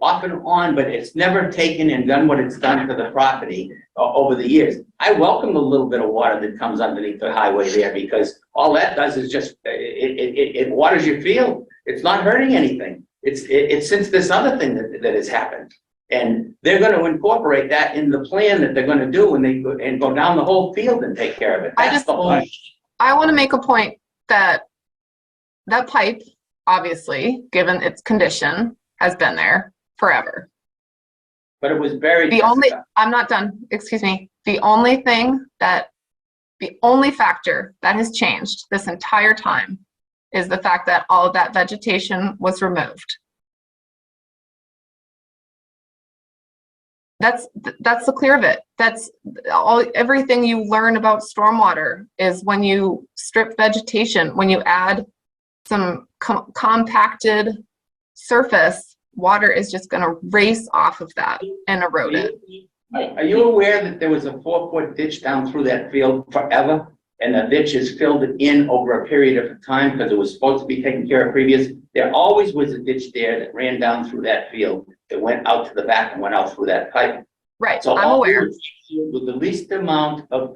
off and on, but it's never taken and done what it's done to the property over the years. I welcome the little bit of water that comes underneath the highway there, because all that does is just, it waters your field. It's not hurting anything. It's since this other thing that has happened. And they're gonna incorporate that in the plan that they're gonna do when they go down the whole field and take care of it. That's the whole. I want to make a point that that pipe, obviously, given its condition, has been there forever. But it was buried. I'm not done, excuse me. The only factor that has changed this entire time is the fact that all of that vegetation was removed. That's the clear of it. That's everything you learn about stormwater is when you strip vegetation, when you add some compacted surface, water is just going to race off of that and erode it. Are you aware that there was a 4-foot ditch down through that field forever? And the ditch is filled in over a period of time because it was supposed to be taken care of previous. There always was a ditch there that ran down through that field that went out to the back and went out through that pipe. Right, So I'm aware. with the least amount of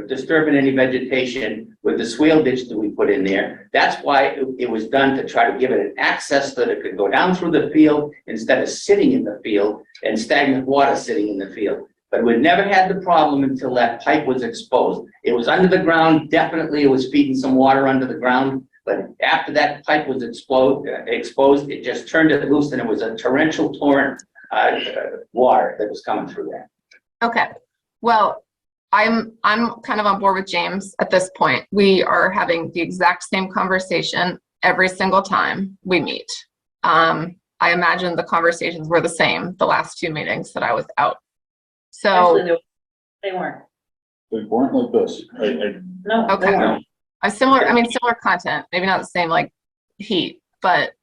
disturbing any vegetation with the swale ditch that we put in there. That's why it was done, to try to give it an access so that it could go down through the field instead of sitting in the field and stagnant water sitting in the field. But we never had the problem until that pipe was exposed. It was under the ground, definitely it was feeding some water under the ground. But after that pipe was exposed, it just turned it loose, and it was a torrential torrent water that was coming through there. Okay, well, I'm kind of on board with James at this point. We are having the exact same conversation every single time we meet. I imagine the conversations were the same the last 2 meetings that I was out. So, Actually, they weren't. They weren't like this. No. they okay, weren't. similar content, maybe not the same like heat, but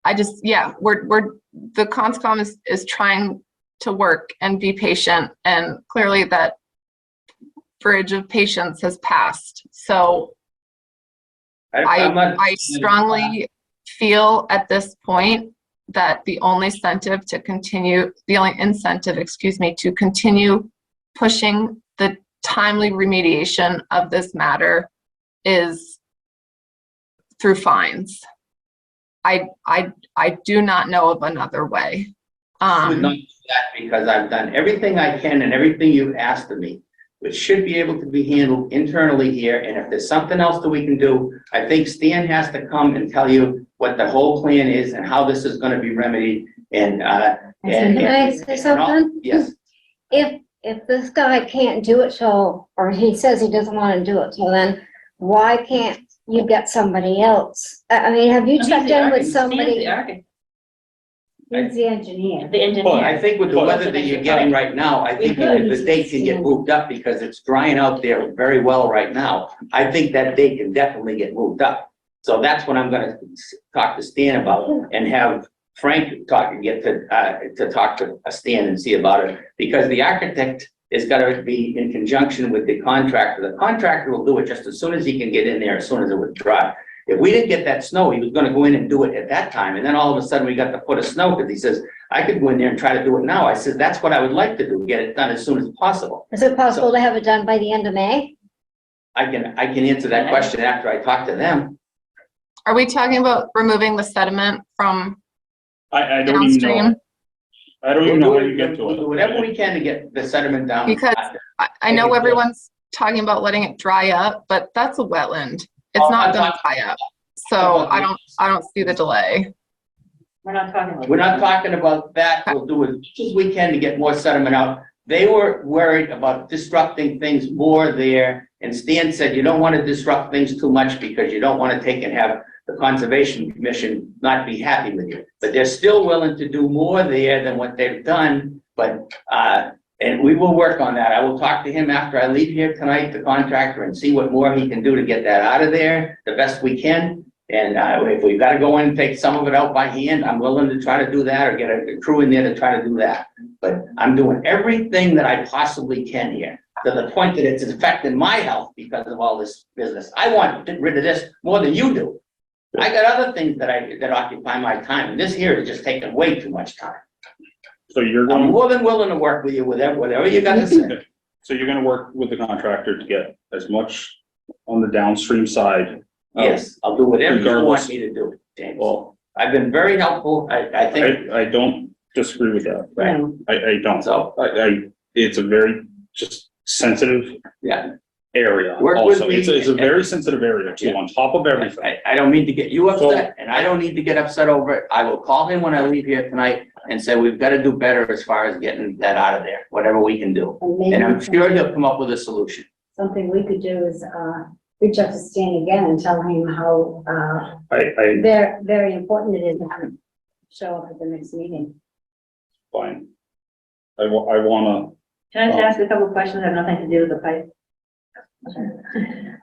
I just, yeah, the CONSCOM is trying to work and be patient, and clearly that bridge of patience has passed. So I strongly feel at this point that the only incentive, to continue pushing the timely remediation of this matter is through fines. I do not know of another way. I would not do that, because I've done everything I can and everything you've asked of me, which should be able to be handled internally here. And if there's something else that we can do, I think Stan has to come and tell you what the whole plan is and how this is going to be remedied. And Can I say something? Yes. If this guy can't do it, or he says he doesn't want to do it, so then why can't you get somebody else? I mean, have you checked in with somebody? The architect, He's the engineer. the engineer. I think with the weather that you're getting right now, I think the date can get moved up, because it's drying out there very well right now. I think that date can definitely get moved up. So that's what I'm gonna talk to Stan about, and have Frank get to talk to Stan and see about it, because the architect is gotta be in conjunction with the contractor. The contractor will do it just as soon as he can get in there, as soon as it would dry. If we didn't get that snow, he was gonna go in and do it at that time, and then all of a sudden we got the foot of snow, because he says, I could go in there and try to do it now. I said, that's what I would like to do, get it done as soon as possible. Is it possible to have it done by the end of May? I can answer that question after I talk to them. Are we talking about removing the sediment from I don't even know. downstream? I don't even know how you get to We'll do it. whatever we can to get the sediment down. Because I know everyone's talking about letting it dry up, but that's a wetland. It's not gonna dry up. So I don't see the delay. We're not talking about. We're not talking about that. We'll do as much as we can to get more sediment out. They were worried about disrupting things more there. And Stan said, you don't want to disrupt things too much, because you don't want to take and have the Conservation Commission not be happy with you. But they're still willing to do more there than what they've done. But, and we will work on that. I will talk to him after I leave here tonight, the contractor, and see what more he can do to get that out of there the best we can. And if we've got to go in and take some of it out by hand, I'm willing to try to do that, or get a crew in there to try to do that. But I'm doing everything that I possibly can here. to the point that it's affecting my health because of all this business. I want to get rid of this more than you do. I got other things that occupy my time, and this here is just taking way too much time. So you're I'm going, more than willing to work with you with whatever you got to say. so you're gonna work with the contractor to get as much on the downstream side. Yes, I'll do whatever you Regardless. want me to do, James. Well, I've been very helpful. I think, I don't disagree with that. right, I don't. so, It's a very just sensitive yeah. area. Work with Also, me it's a very sensitive area too, Yeah. on top of everything. I don't mean to get you upset, and I don't need to get upset over it. I will call him when I leave here tonight and say, we've got to do better as far as getting that out of there, whatever we can do. And I'm sure he'll come up with a solution. Something we could do is, reach out to Stan again and tell him how, I, very important it is to have him show up at the next meeting. fine. I wanna, Can I just ask a couple of questions that have nothing to do with the pipe?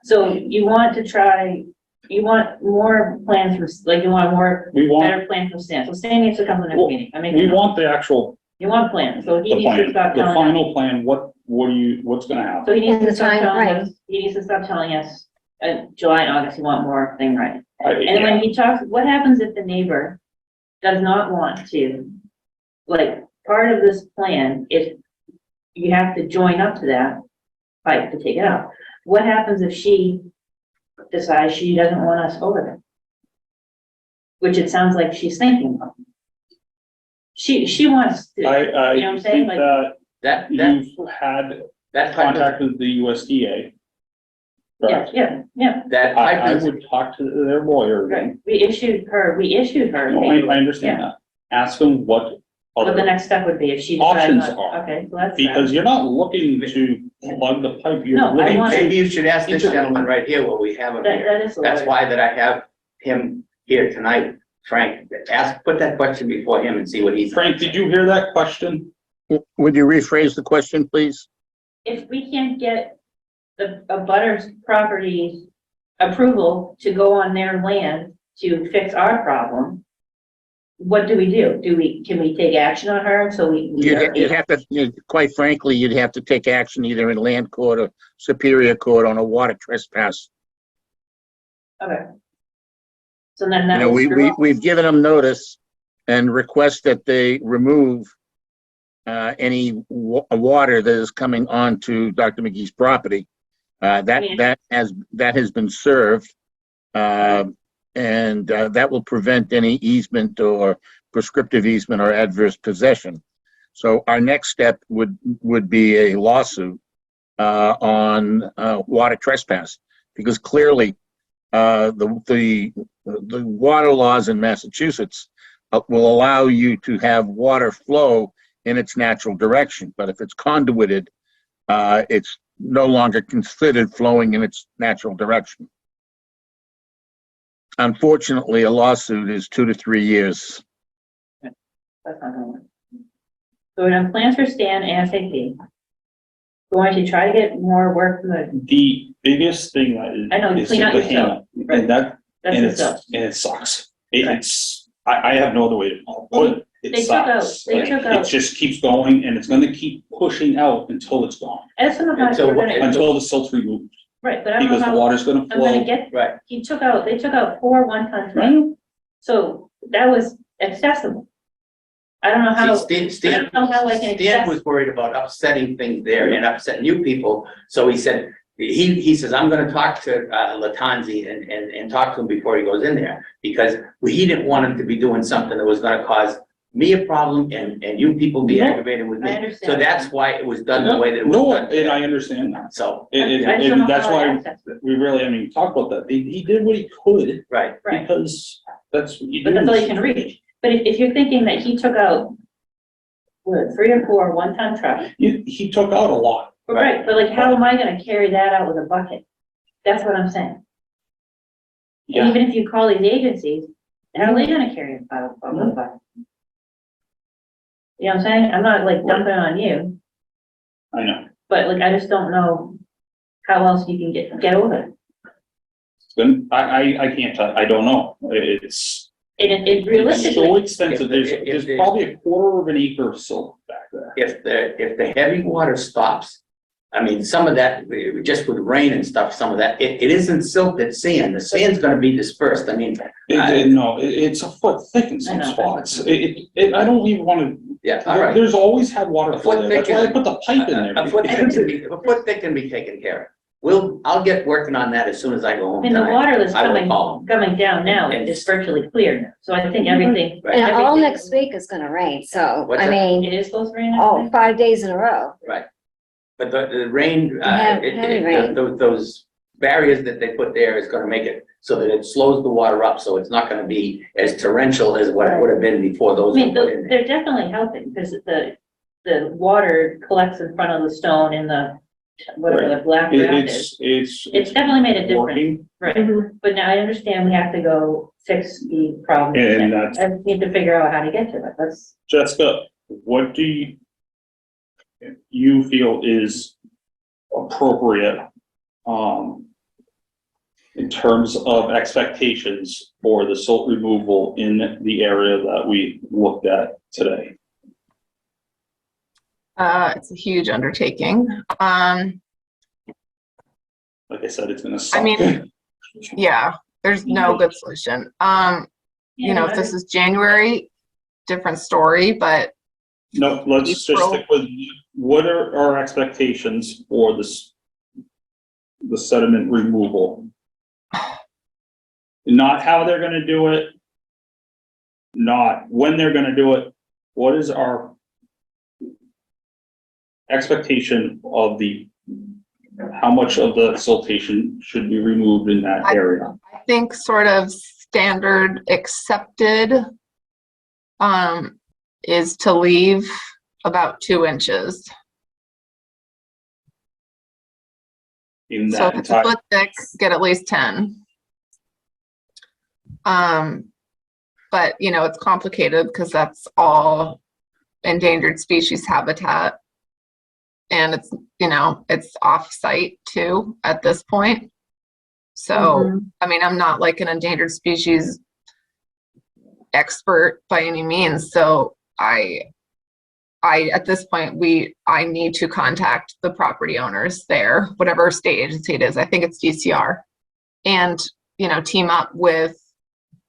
So you want to try, you want more plans from, like, you want more, we want, better plan from Stan. So Stan needs to come to the next Well, meeting. I mean, we want the actual, you want plans, so he the needs to plan, stop the telling us. final plan, what's gonna happen? So he needs And to the stop time telling frame. us, he needs to stop telling us, July and August, you want more thing right. I- And yeah. when he talks, what happens if the neighbor does not want to? Like, part of this plan is you have to join up to that pipe to take it out. What happens if she decides she doesn't want us over there? Which it sounds like she's thinking of. She wants to, I you know what I'm saying? think Like- that That you've had pipe is- contact with the USDA. yeah, yeah, that pipe I is, would talk to their lawyer right. again. We issued her. No, I understand that. Ask them what What the other, next step would be if she decides Options not, are. okay, so that's. because you're not looking to plug the pipe, you're No, I looking want- to. maybe you should ask this gentleman right here what we have him That, here. that is. the That's lawyer. why that I have him here tonight, Frank. Put that question before him and see what he's. Frank, did you hear that question? Would you rephrase the question, please? If we can't get a butter's property approval to go on their land to fix our problem, what do we do? Can we take action on her so we? You'd have to, quite frankly, you'd have to take action either in land court or superior court on a water trespass. Okay. So then that. We've given them notice and request that they remove any water that is coming onto Dr. McGee's property. That has been served. And that will prevent any easement or prescriptive easement or adverse possession. So our next step would be a lawsuit on water trespass, because clearly the water laws in Massachusetts will allow you to have water flow in its natural direction, but if it's conduited, it's no longer considered flowing in its natural direction. Unfortunately, a lawsuit is 2 to 3 years. That's not gonna work. So we're on plans for Stan ASAP. Going to try to get more work from The biggest thing that is. I know, is clean out the your stuff. HAMA, And that, that's and the it's, stuff. and it sucks. It's, I have no other way to put it. They It took out- sucks. they Like, took it out- just keeps going and it's gonna keep pushing out until it's gone, I just don't know how Until we're what- gonna, until the silt's removed, right, but I don't know because the how, water's gonna I'm gonna flow. get, Right. they took out 4 one-ton trucks. Right? So that was accessible. I don't know how, See, I Stan don't know how I can Stan access. was worried about upsetting things there and upsetting you people, so he said, he says, I'm gonna talk to Latanzi and talk to him before he goes in there, because he didn't want him to be doing something that was gonna cause me a problem and you people be No, aggravated with I me. understand. So that's why it was done the way that it was No, done. and I understand that. So, I just don't know And that's how I why access it. we really, I mean, talk about that. He did what he could right, Right, because that's what you do. but that's all you can reach. But if you're thinking that he took out, what, 3 or 4 one-ton trucks, He took out a lot. right, but like, how am I gonna carry that out with a bucket? That's what I'm saying. And Yeah, even if you call these agencies, how are they gonna carry it out with a bucket? You know what I'm saying? I'm not like dumping it on you, I know. but like, I just don't know how else you can get over it. Then I can't tell, I don't know. It's And it it's so realistically, extensive. If There's the- probably a quarter of an acre of silt back there. if the heavy water stops, I mean, some of that, just with rain and stuff, some of that, it isn't silted sand. The sand's gonna be dispersed. I mean, It's a foot thick in some I know. spots. I don't even wanna, yeah, all right. there's always had water A flow foot there. That's thick why I is- put the pipe in there. A foot thick can be taken care of. I'll get working on that as soon as I go I home mean, the tonight. water that's I will coming, call them. coming down now is virtually clear now. So I think everything. Right. And all everything- next week is gonna rain, so, What's I that? mean, It is supposed to rain. oh, 5 days in a row. But the rain, Heavy rain. those barriers that they put there is gonna make it so that it slows the water up, so it's not gonna be as torrential as what it would have been before I those were mean, put in there. they're definitely helping because the water collects in front of the stone in the, whatever the black ground is. It's definitely made a difference, working, right? But now I understand we have to go fix the problem. and that's, I need to figure out how to get to it. That's, Jessica, what do you feel is appropriate, in terms of expectations for the silt removal in the area that we looked at today? It's a huge undertaking. Like I said, it's gonna suck. I mean, yeah, there's no good solution. You know, if this is January, different story, but No, let's just stick with, what are our expectations for this, the sediment removal? Not how they're gonna do it, not when they're gonna do it. What is our expectation of how much of the siltation should be removed in that area? I think sort of standard accepted is to leave about 2 inches. In So that if it's a entire, foot thick, get at least 10. But you know, it's complicated because that's all endangered species habitat. And it's, you know, it's off-site too at this point. So, I mean, I'm not like an endangered species expert by any means. So I at this point, I need to contact the property owners there, whatever state agency it is. I think it's DCR, and you know, team up with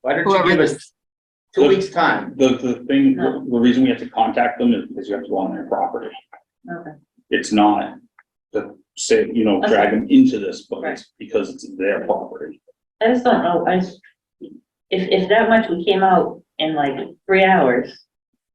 Why don't you whoever give this. us 2 weeks' time? the thing, the reason we have to contact them is because you have to go on their property. okay. It's not to say, drag them into this, but it's because it's their property. I just don't know, if that much we came out in like 3 hours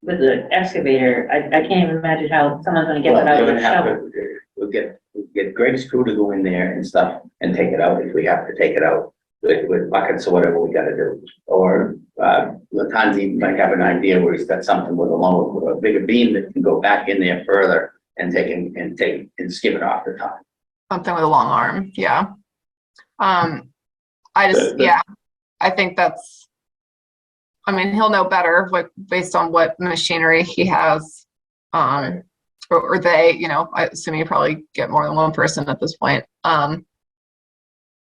with the excavator, I can't even imagine how someone's gonna get Well, that out we're with a gonna have shovel. to, we'll get Greg's crew to go in there and stuff and take it out if we have to take it out with buckets or whatever we gotta do. Or, Latanzi might have an idea where he's got something with a bigger beam that can go back in there further and skim it off the top. Something with a long arm, yeah. I think I mean, he'll know better based on what machinery he has. Or they, you know, I assume you probably get more than one person at this point.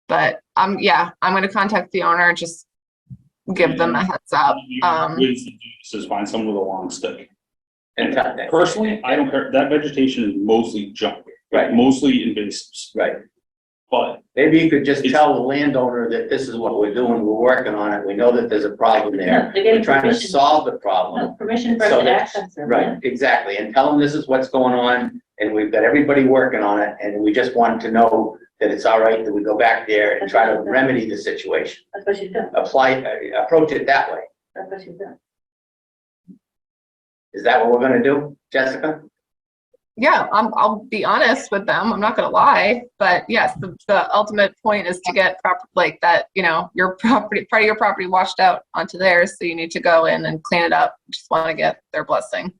But I'm gonna contact the owner, just give them a heads up. Ways to do this is find someone with a long stick. And cut that. Personally, I don't care, that vegetation is mostly junk, Right, mostly invasives, right. but Maybe you could just tell the landowner that this is what we're doing, we're working on it, we know that there's a problem there. They're getting We're trying to permission. solve the problem. No, permission for us So to that- access them. Right, exactly, and tell them this is what's going on, and we've got everybody working on it, and we just want to know that it's all right that we go back there and try to remedy the situation. That's what she's doing, Approach it that way. that's what she's doing. Is that what we're gonna do, Jessica? Yeah, I'll be honest with them. I'm not gonna lie, but yes, the ultimate point is to get like that, you know, your property, part of your property washed out onto theirs. So you need to go in and clean it up. Just want to get their blessing.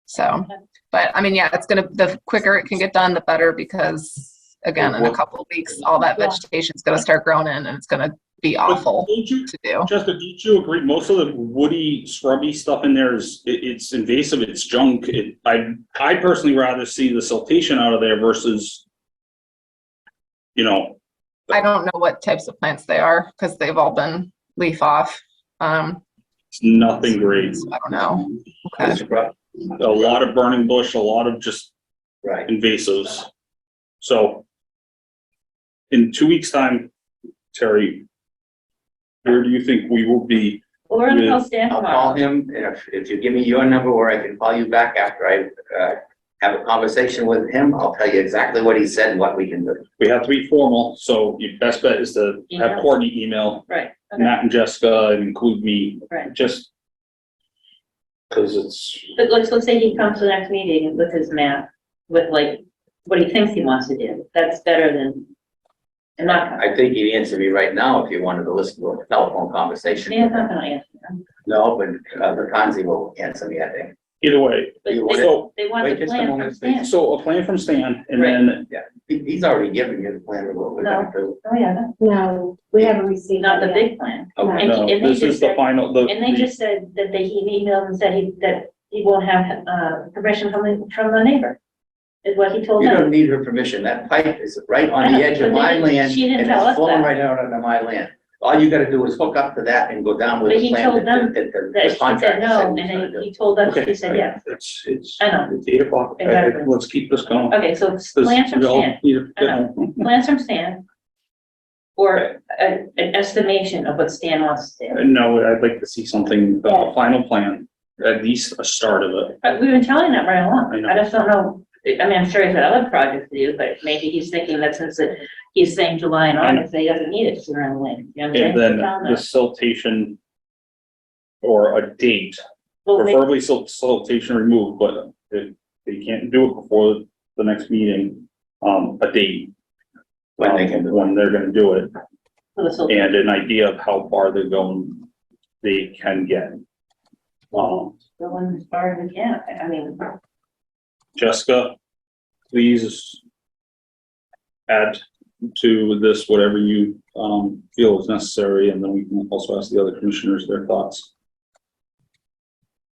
So, but I mean, yeah, the quicker it can get done, the better, because again, in a couple of weeks, all that vegetation is gonna start growing in and it's gonna be awful don't you, to do. Jessica, don't you agree, most of the woody, scrubby stuff in there it's invasive, it's junk, I'd personally rather see the siltation out of there versus, I don't know what types of plants they are because they've all been leaf off. it's nothing great. So I don't know. Okay. That's right. A lot of burning bush, a lot of just Right. invasives. So in 2 weeks' time, Terry, where do you think we will be? Well, we're gonna call Stan I'll call tomorrow. him, and if you give me your number where I can call you back after I, have a conversation with him, I'll tell you exactly what he said and what we can do. We have to be formal, so your best bet is to have Email. Courtney email Right, okay, Matt and Jessica and include me, right. just because it's, But let's say he comes to the next meeting with his map, with like, what he thinks he wants to do. That's better than, I'm not, I think he'd answer me right now if you wanted to listen to a telephone conversation. Stan's not gonna answer them. No, but the Kanzi will answer me, I think. either way. But You they, want So, they want wait the just a plan from moment, Stan. so a plan from Stan and then, He's already given you the plan of what we're gonna do. Oh, yeah, No, we haven't received. not the that yet. big plan. Okay. And no, they this just is the said- final, And they just said that he emailed and said that he won't have, permission from the neighbor, is what he told You them. don't need her permission. That pipe is right on I know, the edge of but my they- land she didn't and tell us it's flowing that. right out onto my land. All you gotta do is hook up to that and go down with But the he plan told them that That the she said contractor no, said and he's gonna then do. he told us, okay. he said yes. It's I know. it's 8 o'clock. Exactly. Let's keep this going. Okay, so 'Cause plans from we all Stan, need to I get know. home. plans from Stan, or an estimation of what Stan wants to do. No, I'd like to see something, a final plan, at least a start of it. But we've been telling that right along. I know. I just don't know, I mean, I'm sure he's got other projects to do, but maybe he's thinking that since he's saying July and August, that he doesn't need it sooner than later. You know what I'm saying? And then We're telling the them. siltation or a date, Well, maybe- preferably siltation removed, but if they can't do it before the next meeting, a date. When they can do it. When they're gonna do it, for the silver. and an idea of how far they're going, they can get. Go in as far as we can. I mean, Jessica, please add to this whatever you, feel is necessary, and then we can also ask the other commissioners their thoughts.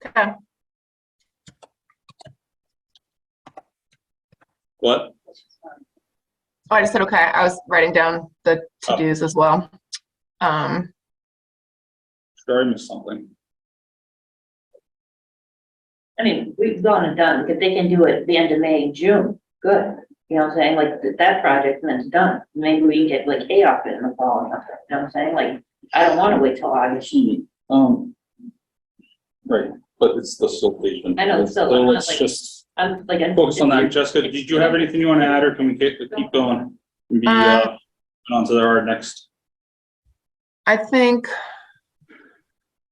Okay. What? Oh, I just said, okay, I was writing down the to-dos as well. Sure, I missed something. I mean, we've gone and done, if they can do it at the end of May, June, good. You know what I'm saying? Like that project, and then it's done. Maybe we can get like A off it in the fall or something. You know what I'm saying? Like, I don't want to wait till August. Right, but it's the siltation. I know, so I'm So not let's like- just I'm like. focus on that. Jessica, did you have anything you want to add, or can we keep going? And be, on to our next, I think,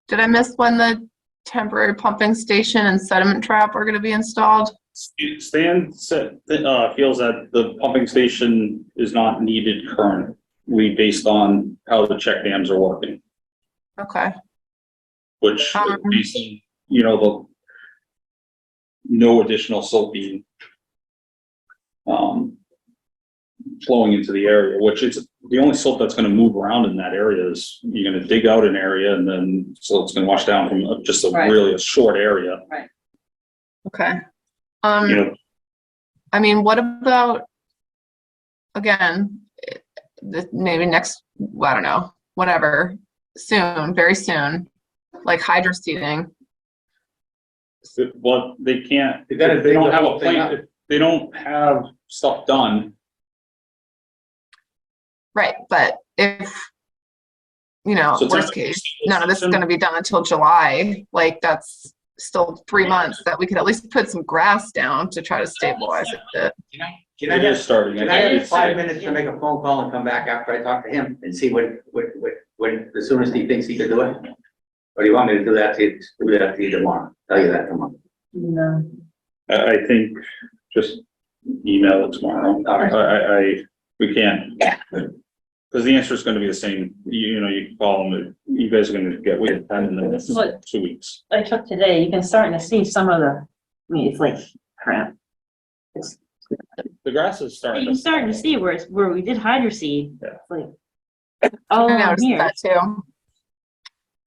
did I miss when the temporary pumping station and sediment trap are gonna be installed? Stan said, feels that the pumping station is not needed currently based on how the check dams are working, Okay, which, based on, you know, the no additional silt being flowing into the area, which is the only silt that's gonna move around in that area is you're gonna dig out an area and then silt's gonna wash down from just a Right. really a short area, okay. you know. I mean, what about, again, maybe next, I don't know, whatever, soon, very soon, like hydro seeding. Well, they can't, You gotta they dig don't the have whole a thing plan, up. if they don't have stuff done. Right, but if, you know, So worst case, none of this is gonna be done until July, like, that's still 3 months that we could at least put some grass down to try to stabilize it. Can I It have, is starting. can I have It's- 5 minutes to make a phone call and come back after I talk to him and see when, the soonest he thinks he could do it? Or do you want me to do that to you tomorrow? Tell you that tomorrow. No. I think just email it tomorrow. All right. We can't. Because the answer is gonna be the same. You know, you can call them, you guys are gonna get with it in the next What? 2 weeks. I took today, you can start to see some of the, I mean, it's like crap. It's, The grass is you starting. can start to see where it's, where we did hydro seed, Yeah. like. All I around noticed here, that too.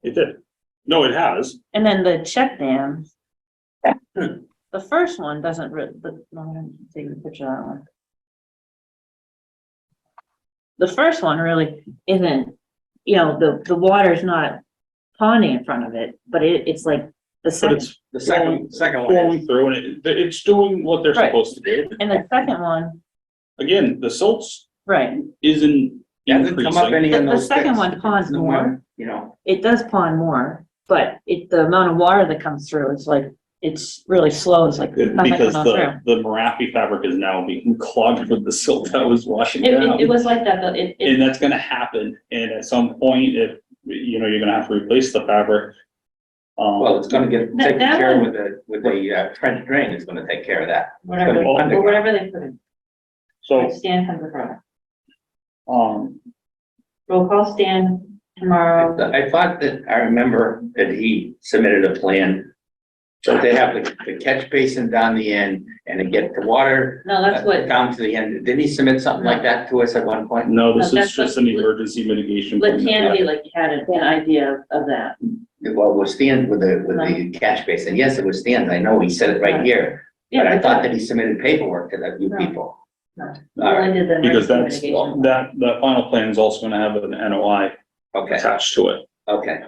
It did. No, it has. and then the check dams. The first one doesn't really, but, no, I'm gonna take a picture of that one. The first one really isn't, you know, the water's not ponding in front of it, but it's like the But second, it's The second one. flowing through and it's doing what they're Right. supposed to do. and the second one again, the silts Right. isn't Hasn't come up increasing. any on The those second sticks. one ponds No more. matter, you know, It does pond more, but the amount of water that comes through, it's like, it's really slow. It's like nothing Because coming through. the Marafi fabric is now being clogged with the silt that was washing It down. was like that, though. And that's gonna happen, and at some point, if, you know, you're gonna have to replace the fabric. well, it's gonna get taken that care of one- with a trench drain, it's gonna take care of that. Whatever, It's gonna be or whatever they put in. So, Stan comes across. um, Roll call Stan tomorrow. I thought that, I remember that he submitted a plan. So they have the catch basin down the end and to get the water. No, that's what, Down to the end. Didn't he submit something like that to us at one point? no, this No, is that's just an emergency mitigation. let plan. Tandy, like, had an idea of that. Well, it was Stan with the catch basin. Yes, it was Stan. I know he said it right here. But I thought that he submitted paperwork to the you No. people. No. All right, I did the Because emergency that's, mitigation. that final plan is also gonna have an NOI okay, attached to it. okay.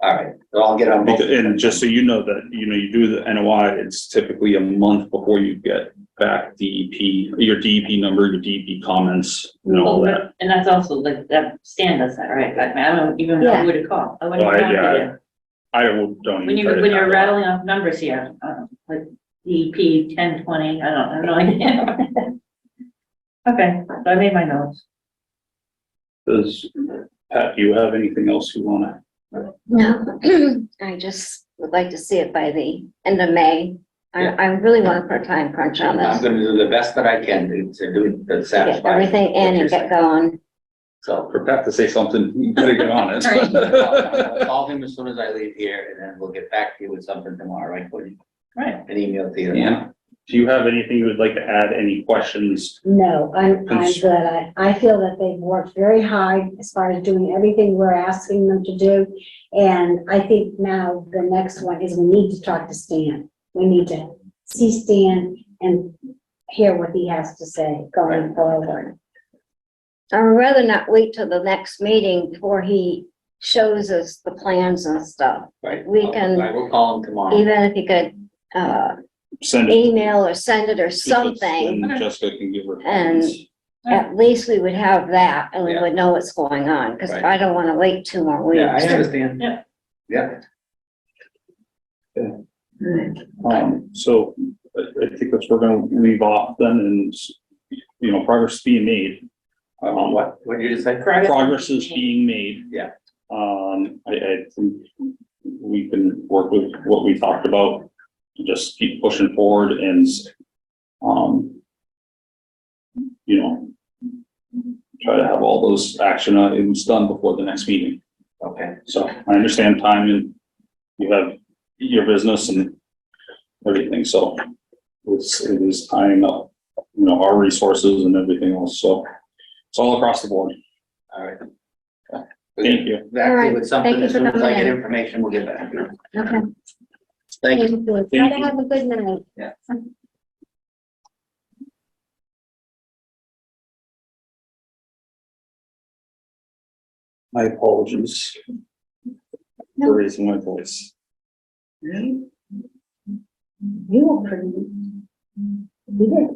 All right, so I'll get on both. And just so you know that, you know, you do the NOI, it's typically a month before you get back DEP, your DEP number, your DEP comments, and all that. And that's also like, that Stan does that, right? I mean, I don't even know who to call. I wouldn't Oh, know what to yeah. do. I don't When even try to when you're have that. rattling off numbers here, like DEP 1020, I have no idea. Okay, so I made my notes. Does, Pat, do you have anything else you wanna? No, I just would like to see it by the end of May. I really want to put a time crunch on I'm this, gonna do the best that I can to do to get satisfy. everything in and get going. So. For Pat to say something, you better get on it. I'll call him as soon as I leave here and then we'll get back to you with something tomorrow, right? Woody? Right. An email to you. Yeah. Do you have anything you would like to add? Any questions? No, I'm good. I feel that they've worked very hard as far as doing everything we're asking them to do. And I think now the next one is we need to talk to Stan. We need to see Stan and hear what he has to say going forward. I would rather not wait till the next meeting before he shows us the plans and stuff. Right. We can- I will call him tomorrow. Even if you could, Send it. email or send it or Because something, then Jessica can give her. And- comments. at least we would have that and we Yeah. would know what's going on, because Right. I don't want to wait 2 more Yeah, I weeks. understand. Yeah. Yeah. So I think that's, we're gonna leave off then and, you know, progress is being made. What did you just say? Progress is being made. Yeah. I think we can work with what we talked about, just keep pushing forward and, you know, try to have all those action items done before the next meeting. Okay. So I understand time and you have your business and everything, so it is tying up, you know, our resources and everything else, so it's all across the board. All right. Thank you. Back to you with something, Thank you as for soon as I coming get in. information, we'll get back to you. Okay. Thank you. Thank you. Thank Try to you. have a good night. Yeah. My apologies No. for raising my voice. You were pretty. You did.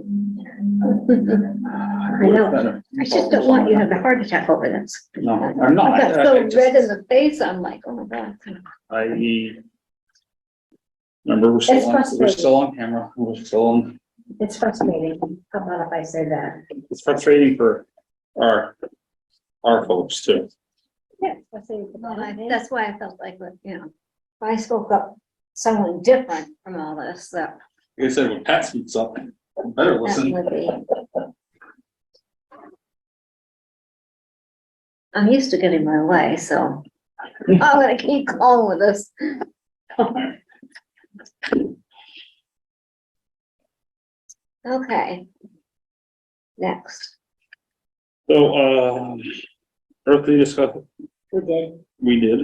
I know. I just don't want you to have a heart attack over this. No, I'm not. I got so red in the face, I'm like, oh my God. I remember we're It's frustrating. still on camera, we're still on, It's frustrating. How about if I say that? it's frustrating for our folks too. Yeah, it's frustrating for Well, me. that's why I felt like, you know, if I spoke up someone different from all this, that Like I said, when Pat speaks up, better listen. would be. I'm used to getting my way, so I'm gonna keep going with this. Okay. Next. So, earthly discussion, We did. we did,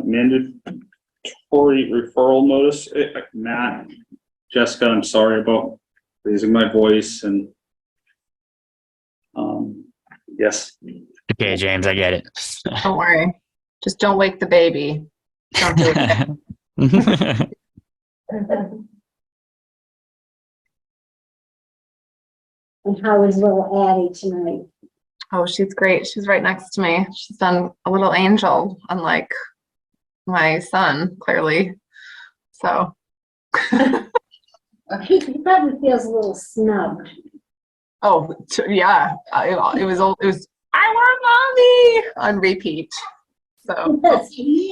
mandatory referral notice, Matt, Jessica, I'm sorry about raising my voice and, yes, Okay, James, I get it. Don't worry. Just don't wake the baby. Don't do it. And how is little Addie tonight? Oh, she's great. She's right next to me. She's done a little angel, unlike my son, clearly. So, He probably feels a little snubbed. oh, yeah, it was old. It was, I want mommy on repeat. So, Yes,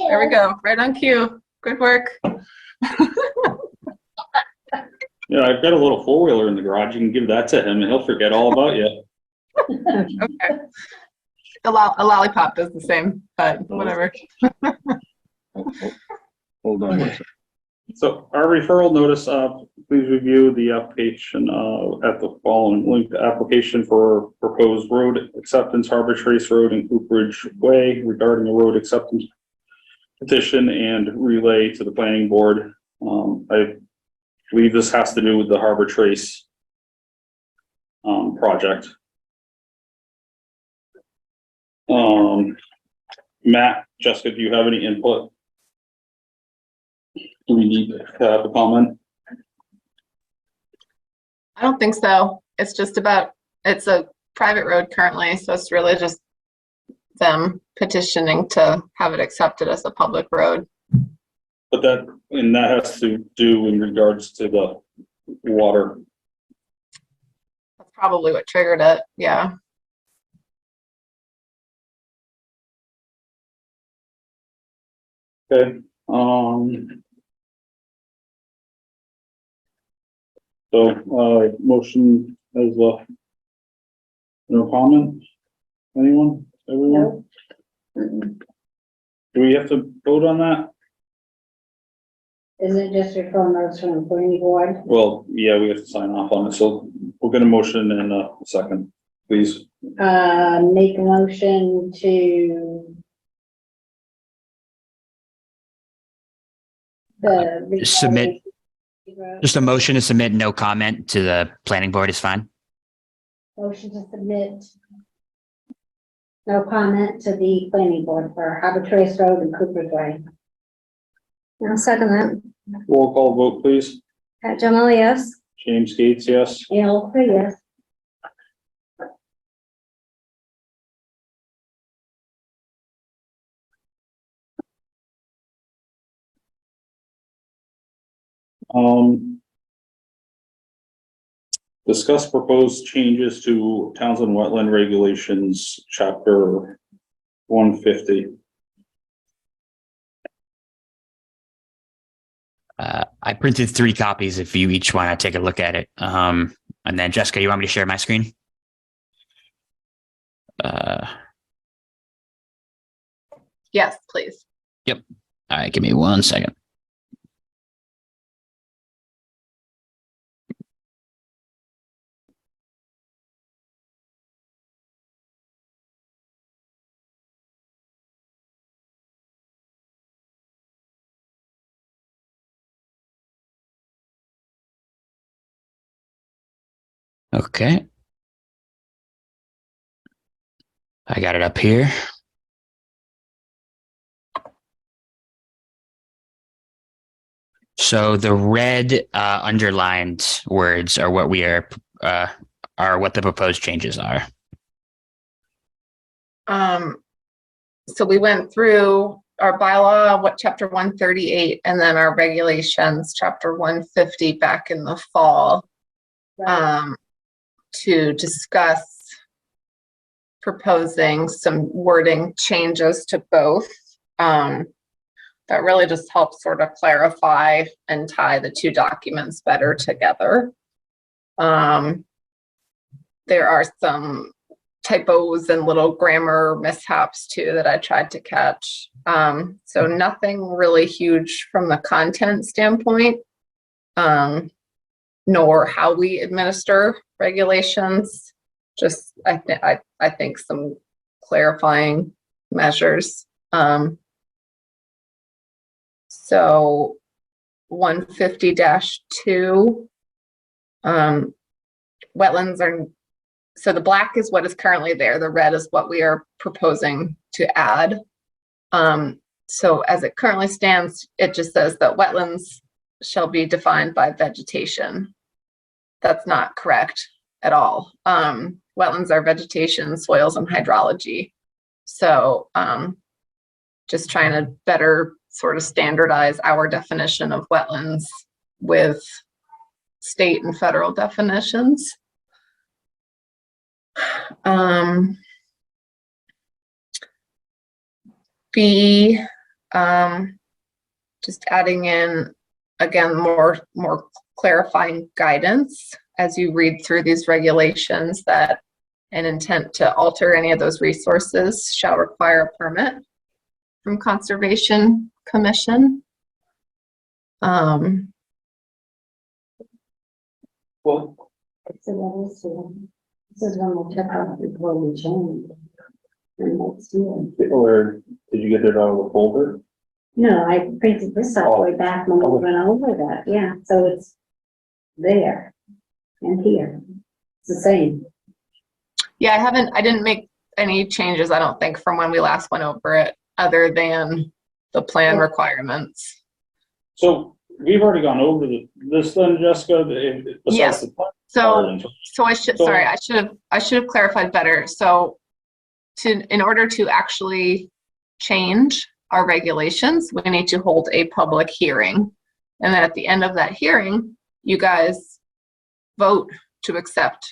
there we go. Right on cue. Good work. Yeah, I've got a little four-wheeler in the garage. You can give that to him and he'll forget all about you. Okay. A lollipop does the same, but whatever. Hold on one second. So our referral notice, please review the application, at the following link, the application for proposed road acceptance, Harbor Trace Road and Cooperage Way regarding the road acceptance petition and relay to the planning board. I believe this has to do with the Harbor Trace project. Matt, Jessica, do you have any input? Do we need to have a comment? I don't think so. It's just about, it's a private road currently, so it's really just them petitioning to have it accepted as a public road. But that has to do in regards to the water. That's probably what triggered it, yeah. Okay, so, motion as no comment? Anyone? Everyone? Mm-mm. Do we have to vote on that? Isn't it just referral notes from the planning board? Well, yeah, we have to sign off on it, so we'll get a motion in a second, please. Make a motion to Submit. Just a motion to submit no comment to the planning board is fine. Motion to submit no comment to the planning board for Harbor Trace Road and Cooper's Way. I'll second that. Roll call vote, please. Pat Jamal, yes. James Gates, yes. Al, yes. Discuss proposed changes to Townsend Wetland Regulations, Chapter 150. I printed 3 copies if you each want to take a look at it. And then Jessica, you want me to share my screen? Yes, please. All right, give me 1 second. Okay. I got it up here. So the red underlined words are what what the proposed changes are. So we went through our bylaw, chapter 138, and then our regulations, chapter 150 back in the fall, to discuss proposing some wording changes to both. That really just helps sort of clarify and tie the 2 documents better together. There are some typos and little grammar mishaps too that I tried to catch. So nothing really huge from the content standpoint, nor how we administer regulations. Just I think some clarifying measures. So 150-2, wetlands are, so the black is what is currently there. The red is what we are proposing to add. So as it currently stands, it just says that wetlands shall be defined by vegetation. That's not correct. at all. Wetlands are vegetation, soils, and hydrology. So just trying to better sort of standardize our definition of wetlands with state and federal definitions. B, just adding in, again, more clarifying guidance as you read through these regulations, that an intent to alter any of those resources shall require a permit from Conservation Commission. Well, So this is one we'll check out before we change. And next year. or did you get it out of the folder? No, I printed this out way back when we went over that, yeah, so it's there and here. It's the same. Yeah, I didn't make any changes, I don't think, from when we last went over it, other than the plan requirements. So we've already gone over this then, Jessica? besides Yes. the part So, and- I should, sorry, I should have clarified better. So in order to actually change our regulations, we need to hold a public hearing. And then at the end of that hearing, you guys vote to accept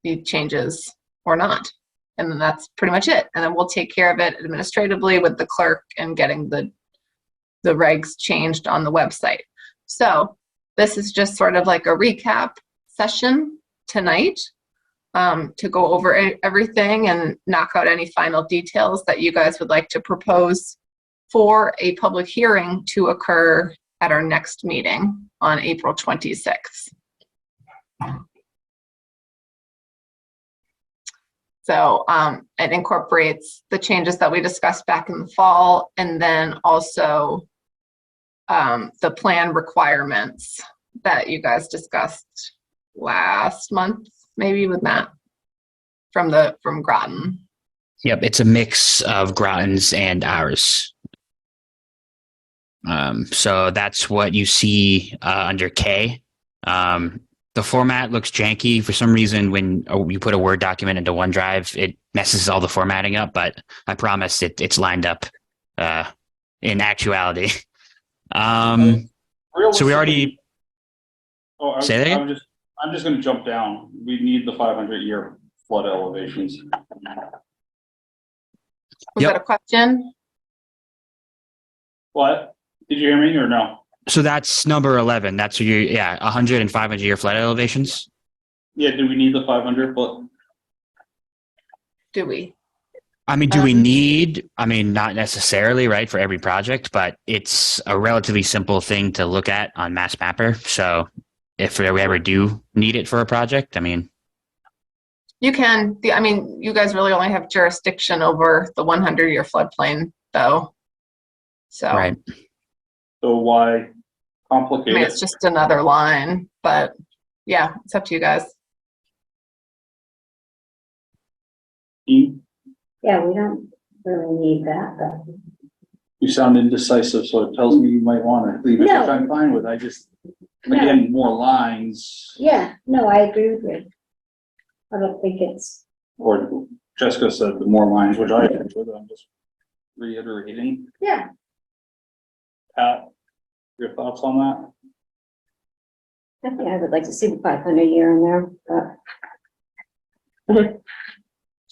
the changes or not. And then that's pretty much it. And then we'll take care of it administratively with the clerk and getting the regs changed on the website. So this is just sort of like a recap session tonight, to go over everything and knock out any final details that you guys would like to propose for a public hearing to occur at our next meeting on April 26th. So it incorporates the changes that we discussed back in the fall, and then also the plan requirements that you guys discussed last month, maybe with Matt from Groton. Yep, it's a mix of Groton's and ours. So that's what you see under K. The format looks janky for some reason. When you put a Word document into OneDrive, it messes all the formatting up. But I promise it's lined up in actuality. So we already say that again? I'm just going to jump down. We need the 500-year flood elevations. Was Yep. that a question? What? Did you hear me or no? So that's number 11. That's your 100 and 500-year flood elevations. Yeah, do we need the 500? But Do we? I mean, do we need? I mean, not necessarily, right, for every project, but it's a relatively simple thing to look at on Mass Mapper. So if we ever do need it for a project, I mean, You can. You guys really only have jurisdiction over the 100-year floodplain, though. So right. so why I complicate mean, it? it's just another line, but yeah, it's up to you guys. You Yeah, we don't really need that, but. sound indecisive, so it tells me you might want to leave it, which No. I'm fine with. I just, No. again, more lines, Yeah, no, I agree with you. I don't think it's, or Jessica said the more lines, which I agree with. I'm just reiterating. yeah, Pat, your thoughts on that? Yeah, I would like to see the 500-year in there, but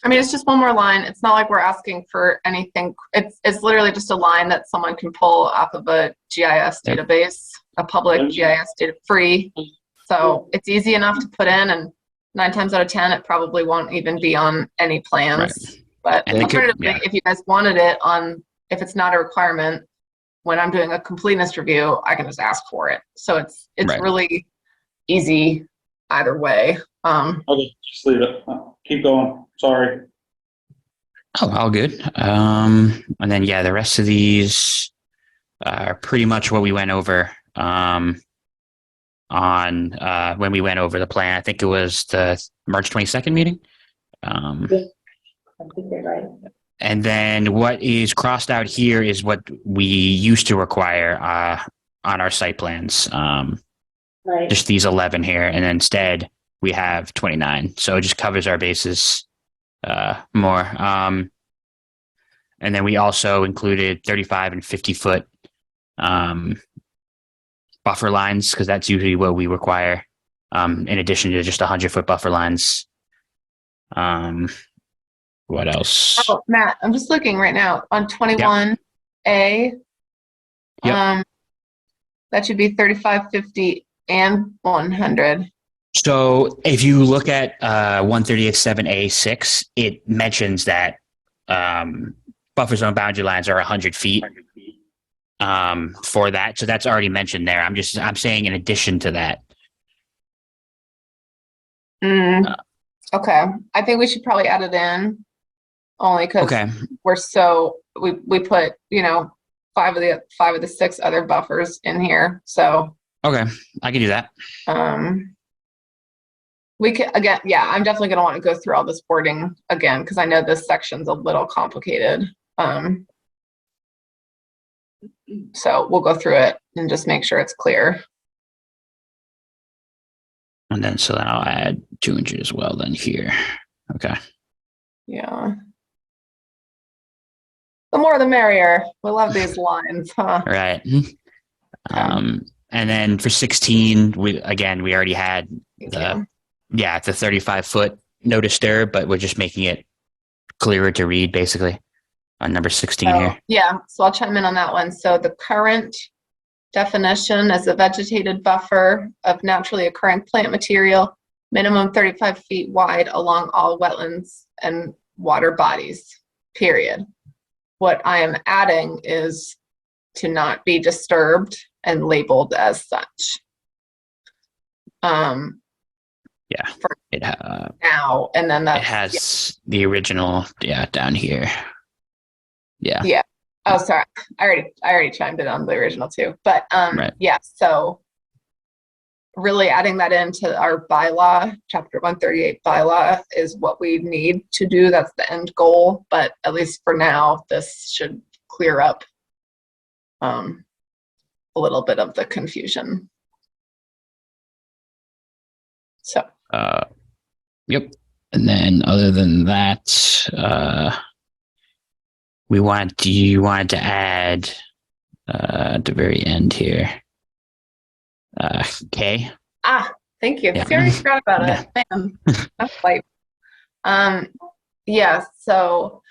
I mean, it's just one more line. It's not like we're asking for anything. It's literally just a line that someone can pull off of a GIS database, a public GIS data, free. So it's easy enough to put in, and 9 times out of 10, it probably won't even be on any plans. But And it could- alternatively, yeah. if you guys wanted it on, if it's not a requirement, when I'm doing a completeness review, I can just ask for it. So it's Right. really easy either way. Okay, just leave it. Keep going. Sorry. Oh, all good. And then, the rest of these are pretty much what we went over on when we went over the plan. I think it was the March 22nd meeting. I think you're right. And then what is crossed out here is what we used to require on our site plans. Right, Just these 11 here. And instead, we have 29. So it just covers our bases more. And then we also included 35 and 50 foot buffer lines, because that's usually what we require, in addition to just 100-foot buffer lines. What else? Oh, Matt, I'm just looking right now on 21A. Yep. That should be 35, 50, and 100. So if you look at 138.7A6, it mentions that buffer zone boundary lines are 100 feet for that. So that's already mentioned there. I'm saying in addition to that. Okay, I think we should probably add it in, only because Okay. we put, 5 of the 6 other buffers in here. So Okay, I can do that. we can, again, yeah, I'm definitely going to want to go through all this wording again, because I know this section's a little complicated. So we'll go through it and just make sure it's clear. And then so then I'll add 200 as well then here. Okay. Yeah. The more the merrier. We love these lines, huh? All right. And then for 16, we already had the 35-foot notice there, but we're just making it clearer to read basically on number 16 here. Yeah, so I'll chime in on that one. So the current definition is a vegetated buffer of naturally occurring plant material, minimum 35 feet wide along all wetlands and water bodies, period. What I am adding is to not be disturbed and labeled as such. Yeah. Now, and then It that's has the original, down here. Yeah. Oh, sorry. I already chimed in on the original too. But Right. yeah, so really adding that into our bylaw, chapter 138 bylaw, is what we need to do. That's the end goal. But at least for now, this should clear up a little bit of the confusion. So Yep. And then other than that, you wanted to add at the very end here. K. thank you. Yeah. See, I already forgot about it. Man, that's light. Yeah, so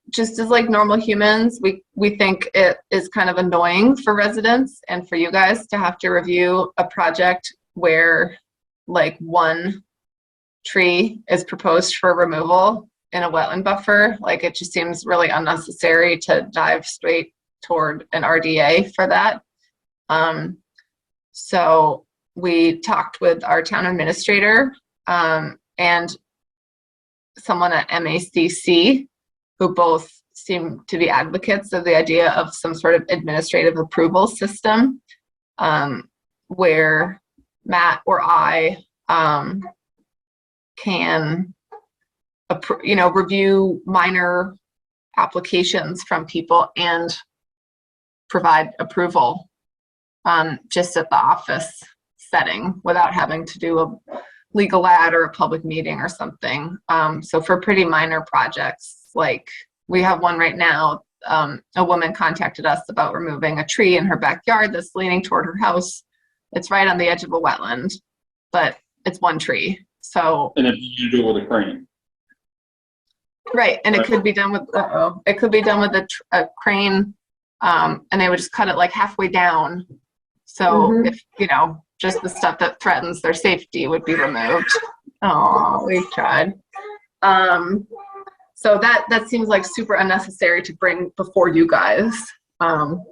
just as like normal humans, we think it is kind of annoying for residents and for you guys to have to review a project where like one tree is proposed for removal in a wetland buffer. Like it just seems really unnecessary to dive straight toward an RDA for that. So we talked with our town administrator and someone at MACC, who both seem to be advocates of the idea of some sort of administrative approval system, where Matt or I can review minor applications from people and provide approval just at the office setting without having to do a legal ad or a public meeting or something. So for pretty minor projects, like we have one right now, a woman contacted us about removing a tree in her backyard that's leaning toward her house. It's right on the edge of a wetland, but it's one tree. So And if you do it with a crane. right, and it could be done with a crane, and they would just cut it like halfway down. So if just the stuff that threatens their safety would be removed. Oh, we've tried. So that seems like super unnecessary to bring before you guys. How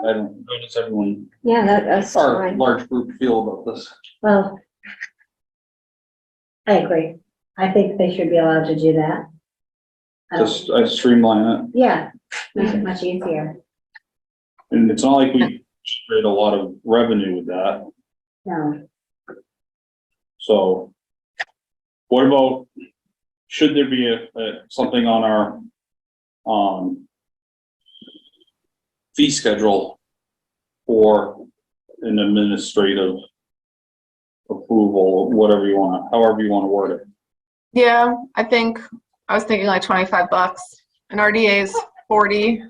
does everyone, Yeah, that's our fine. large group feel about this? Well, I agree. I think they should be allowed to do that. Just streamline it. Yeah, makes it much easier. And it's not like we generate a lot of revenue with that. No, So what about, should there be something on our fee schedule for an administrative approval, whatever you want, however you want to word it. Yeah, I was thinking like $25. An RDA is 40.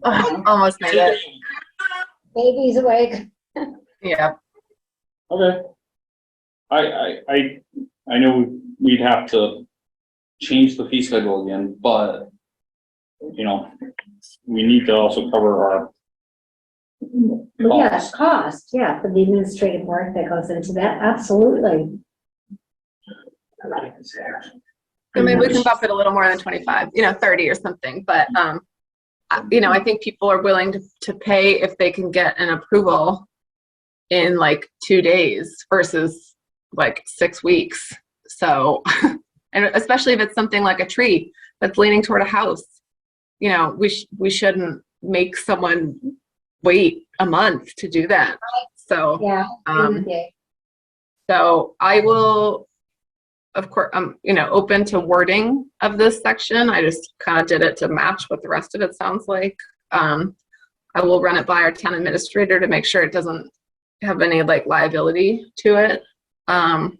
Almost made it. Baby's awake. Yeah. Okay. I know we'd have to change the fee schedule again, but, you know, we need to also cover our Yeah, costs. cost, yeah, for the administrative work that goes into that, absolutely. So maybe we can bump it a little more than 25, 30 or something, but, I think people are willing to pay if they can get an approval in like 2 days versus like 6 weeks. So, and especially if it's something like a tree that's leaning toward a house, we shouldn't make someone wait a month to do that. So, Yeah. so I will, of course, open to wording of this section. I just kind of did it to match what the rest of it sounds like. I will run it by our town administrator to make sure it doesn't have any like liability to it. And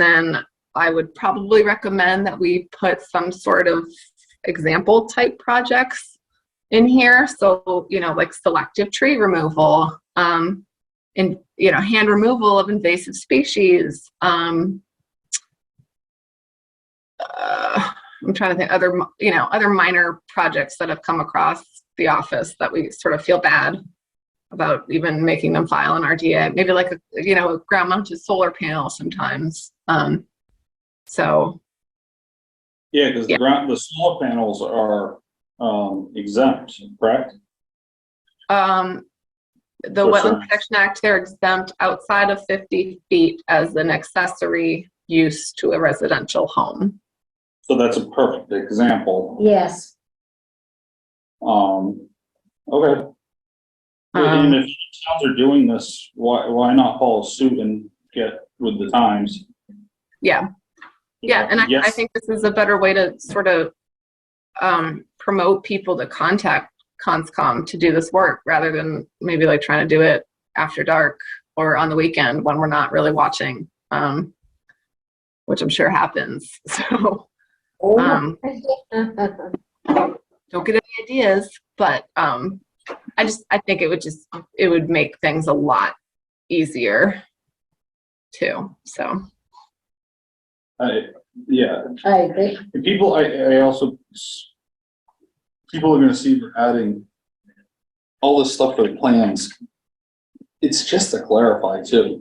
then I would probably recommend that we put some sort of example type projects in here. So, like selective tree removal, and, hand removal of invasive species. I'm trying to think other minor projects that have come across the office that we sort of feel bad about even making them file an RDA, maybe like a ground mounted solar panel sometimes. So. Yeah, because the solar panels are exempt, correct? The Wetland Protection Act, they're exempt outside of 50 feet as an accessory use to a residential home. So that's a perfect example. Yes, Okay. And if towns are doing this, why not follow suit and get with the times? Yeah. Yeah, and I think this is a better way to sort of promote people to contact Conscom to do this work rather than maybe like trying to do it after dark or on the weekend when we're not really watching, which I'm sure happens. So don't get any ideas, but I think it would make things a lot easier too. So. Yeah. I agree. And people, I also, people are gonna see we're adding all this stuff for the plans. It's just to clarify too.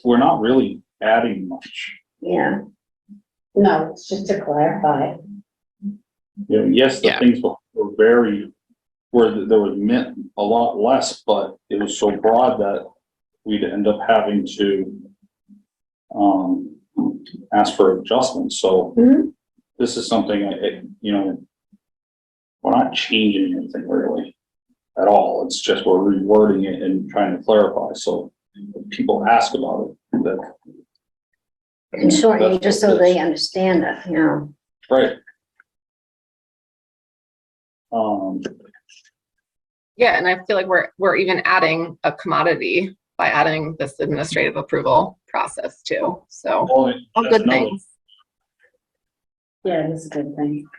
We're not really adding much. Yeah. No, it's just to clarify. Yes, the Yeah. things were there was meant a lot less, but it was so broad that we'd end up having to ask for adjustments. So Mhm. this is something, we're not changing anything really at all. It's just we're rewording it and trying to clarify. So if people ask about it, that, And shorten it just so they understand it, right. Yeah, and I feel like we're even adding a commodity by adding this administrative approval process too. So all That's good another- things. Yeah, that's a good thing.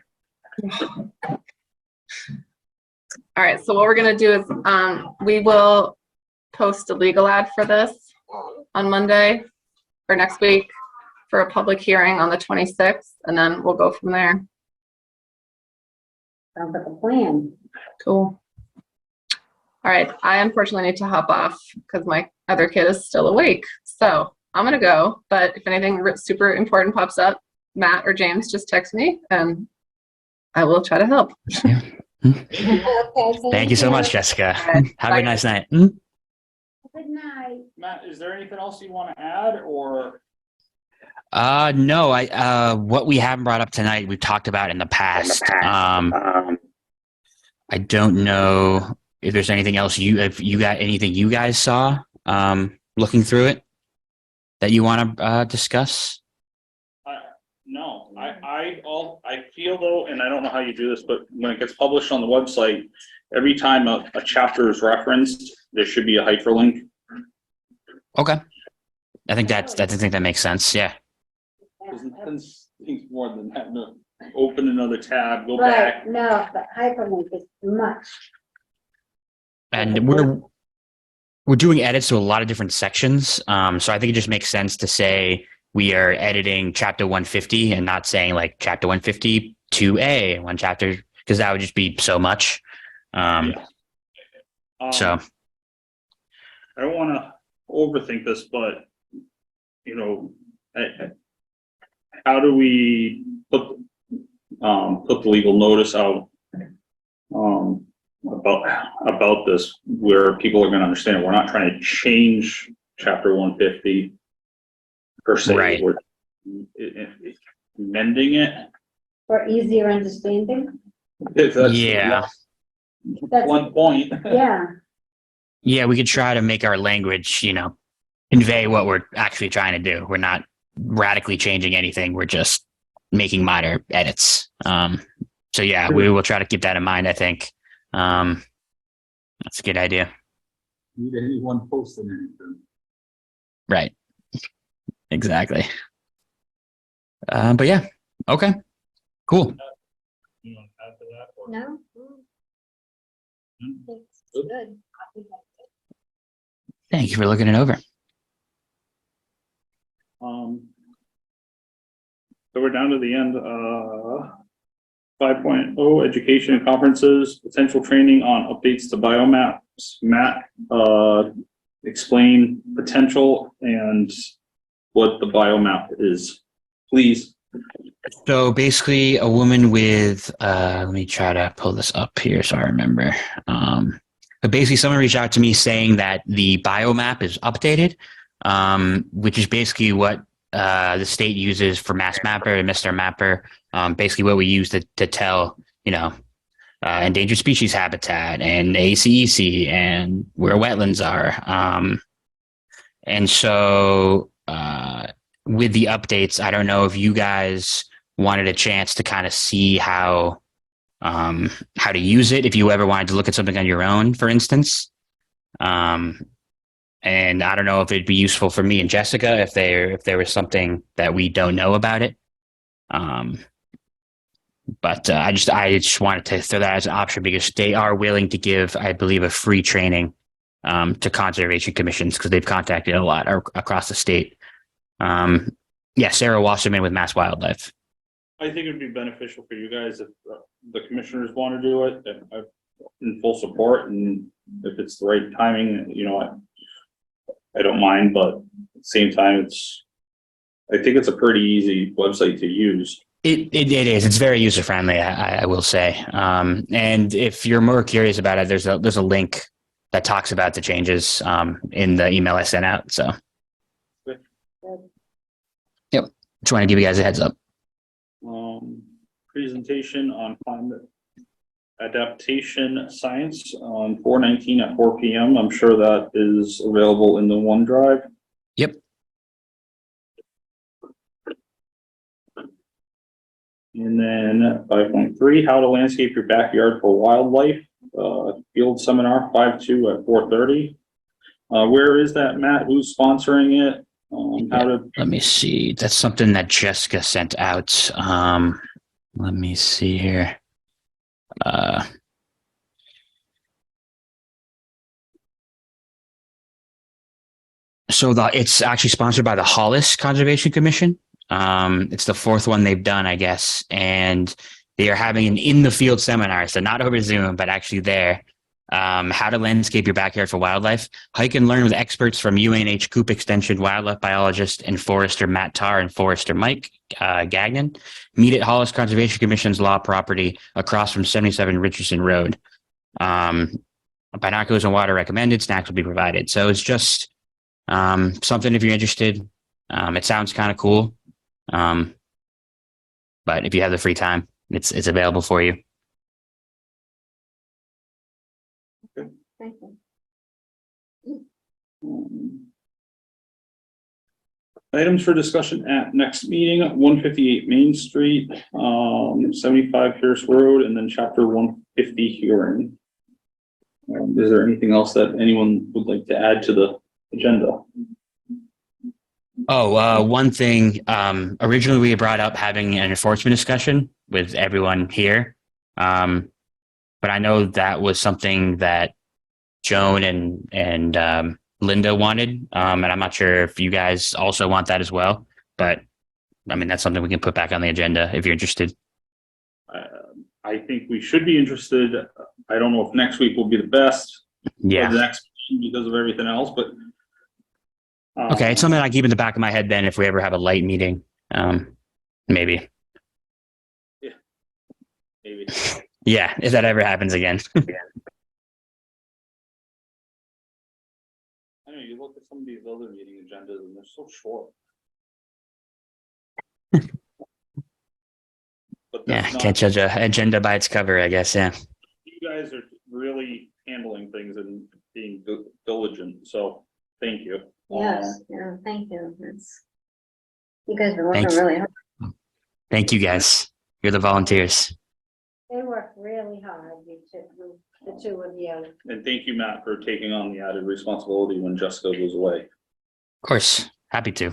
All right, so what we're gonna do is we will post a legal ad for this on Monday or next week for a public hearing on the 26th, and then we'll go from there. Sounds like a plan. Cool. All right, I unfortunately need to hop off because my other kid is still awake. So I'm gonna go, but if anything super important pops up, Matt or James, just text me and I will try to help. Okay, Thank you so much, Jessica. right. Have Bye. a nice night. Good night. Matt, is there anything else you want to add or? No, what we haven't brought up tonight, we've talked about in the past. I don't know if there's anything else if you got anything you guys saw, looking through it that you want to discuss. No, I feel though, and I don't know how you do this, but when it gets published on the website, every time a chapter is referenced, there should be a hyperlink. Okay. I think that makes sense. Yeah. Because things more than having to open another tab, go Right, back. no, but hyperlink is much. And we're doing edits to a lot of different sections. So I think it just makes sense to say we are editing chapter 150 and not saying like chapter 150 2A, one chapter, because that would just be so much. Yeah. So I don't want to overthink this, but you know, how do we put the legal notice out about this where people are going to understand it? We're not trying to change chapter 150 per se. Right. We're amending it. For easier understanding? If that's Yeah. That's, one point. yeah, we could try to make our language, convey what we're actually trying to do. We're not radically changing anything. We're just making minor edits. So yeah, we will try to keep that in mind, I think. That's a good idea. Need anyone posting anything? Right. Exactly. But yeah. Okay. Cool. You want to add to that? Or? No? Hmm. It's good. Thank you for looking it over. So we're down to the end, 5.0, education and conferences, potential training on updates to biomaps. Matt, explain potential and what the biomap is, please. So basically a woman with, let me try to pull this up here so I remember. But basically someone reached out to me saying that the biomap is updated, which is basically what the state uses for Mass Mapper and Mr. Mapper. Basically what we use to tell, endangered species habitat and ACEC and where wetlands are. And so with the updates, I don't know if you guys wanted a chance to kind of see how to use it, if you ever wanted to look at something on your own, for instance. And I don't know if it'd be useful for me and Jessica if there was something that we don't know about it. But I just wanted to throw that as an option because they are willing to give, I believe, a free training to conservation commissions because they've contacted a lot across the state. Sarah Wasserman with Mass Wildlife. I think it'd be beneficial for you guys if the commissioners want to do it, and I'm in full support, and if it's the right timing, I don't mind, but at the same time, I think it's a pretty easy website to use. It is. It's very user friendly. I will say. And if you're more curious about it, there's a link that talks about the changes in the email I sent out. So, yep. Just want to give you guys a heads up. Presentation on climate adaptation science on 4/19 at 4 p.m. I'm sure that is available in the OneDrive. Yep. And then 5.3, how to landscape your backyard for wildlife, field seminar 5/2 at 4:30. Where is that, Matt? Who's sponsoring it? Let me see. That's something that Jessica sent out. Let me see here. So it's actually sponsored by the Hollis Conservation Commission. It's the fourth one they've done, I guess, and they are having an in the field seminar. So not over Zoom, but actually there. How to landscape your backyard for wildlife. Hike and learn with experts from UNH Coop Extension wildlife biologist and forester Matt Tarr and forester Mike Gagnon. Meet at Hollis Conservation Commission's law property across from 77 Richardson Road. Binoculars and water recommended. Snacks will be provided. So it's just something if you're interested. It sounds kind of cool. But if you have the free time, it's available for you. Thank you. Items for discussion at next meeting, 158 Main Street, 75 Pierce Road, and then chapter 150 hearing. Is there anything else that anyone would like to add to the agenda? Oh, one thing, originally we brought up having an enforcement discussion with everyone here. But I know that was something that Joan and Linda wanted. And I'm not sure if you guys also want that as well, but I mean, that's something we can put back on the agenda if you're interested. I think we should be interested. I don't know if next week will be the best. Or Yeah. the next because of everything else, but. Okay. It's something I keep in the back of my head then if we ever have a light meeting. Maybe. Maybe. Yeah. If that ever happens again. I know you look at some of these other meeting agendas and they're so short. But Yeah. that's not- Can't judge a agenda by its cover, I guess. Yeah. You guys are really handling things and being diligent, so thank you. Yes, yeah, thank you. That's, you guys are working Thanks. really hard. Thank you guys. You're the volunteers. They work really hard, the two of you. And thank you, Matt, for taking on the added responsibility when Jessica was away. Of course. Happy to.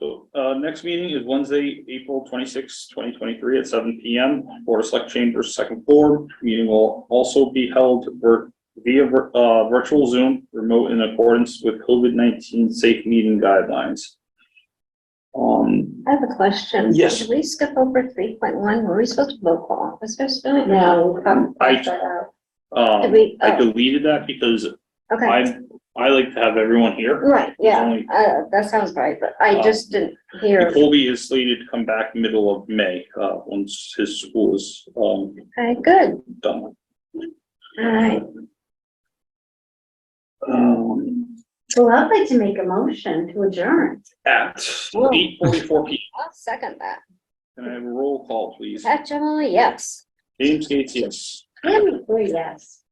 So, next meeting is Wednesday, April 26, 2023 at 7 PM. Board of Select Chambers, second floor. Meeting will also be held via virtual Zoom, remote in accordance with COVID-19 safe meeting guidelines. I have a question. Yes. Did we skip over 3.1? Were we supposed to vote for officers tonight? No, I- that out. Did we? I Oh, deleted that because okay, I like to have everyone here. right, yeah, only- that sounds right, but I just didn't hear. Colby is slated to come back middle of May, once his school is, Okay, good, done. all right. Well, I'd like to make a motion to adjourn. At 8:44 PM. I'll second that. Can I have a roll call, please? Pat Gemma, yes. James Gates, yes. Tammy, yes.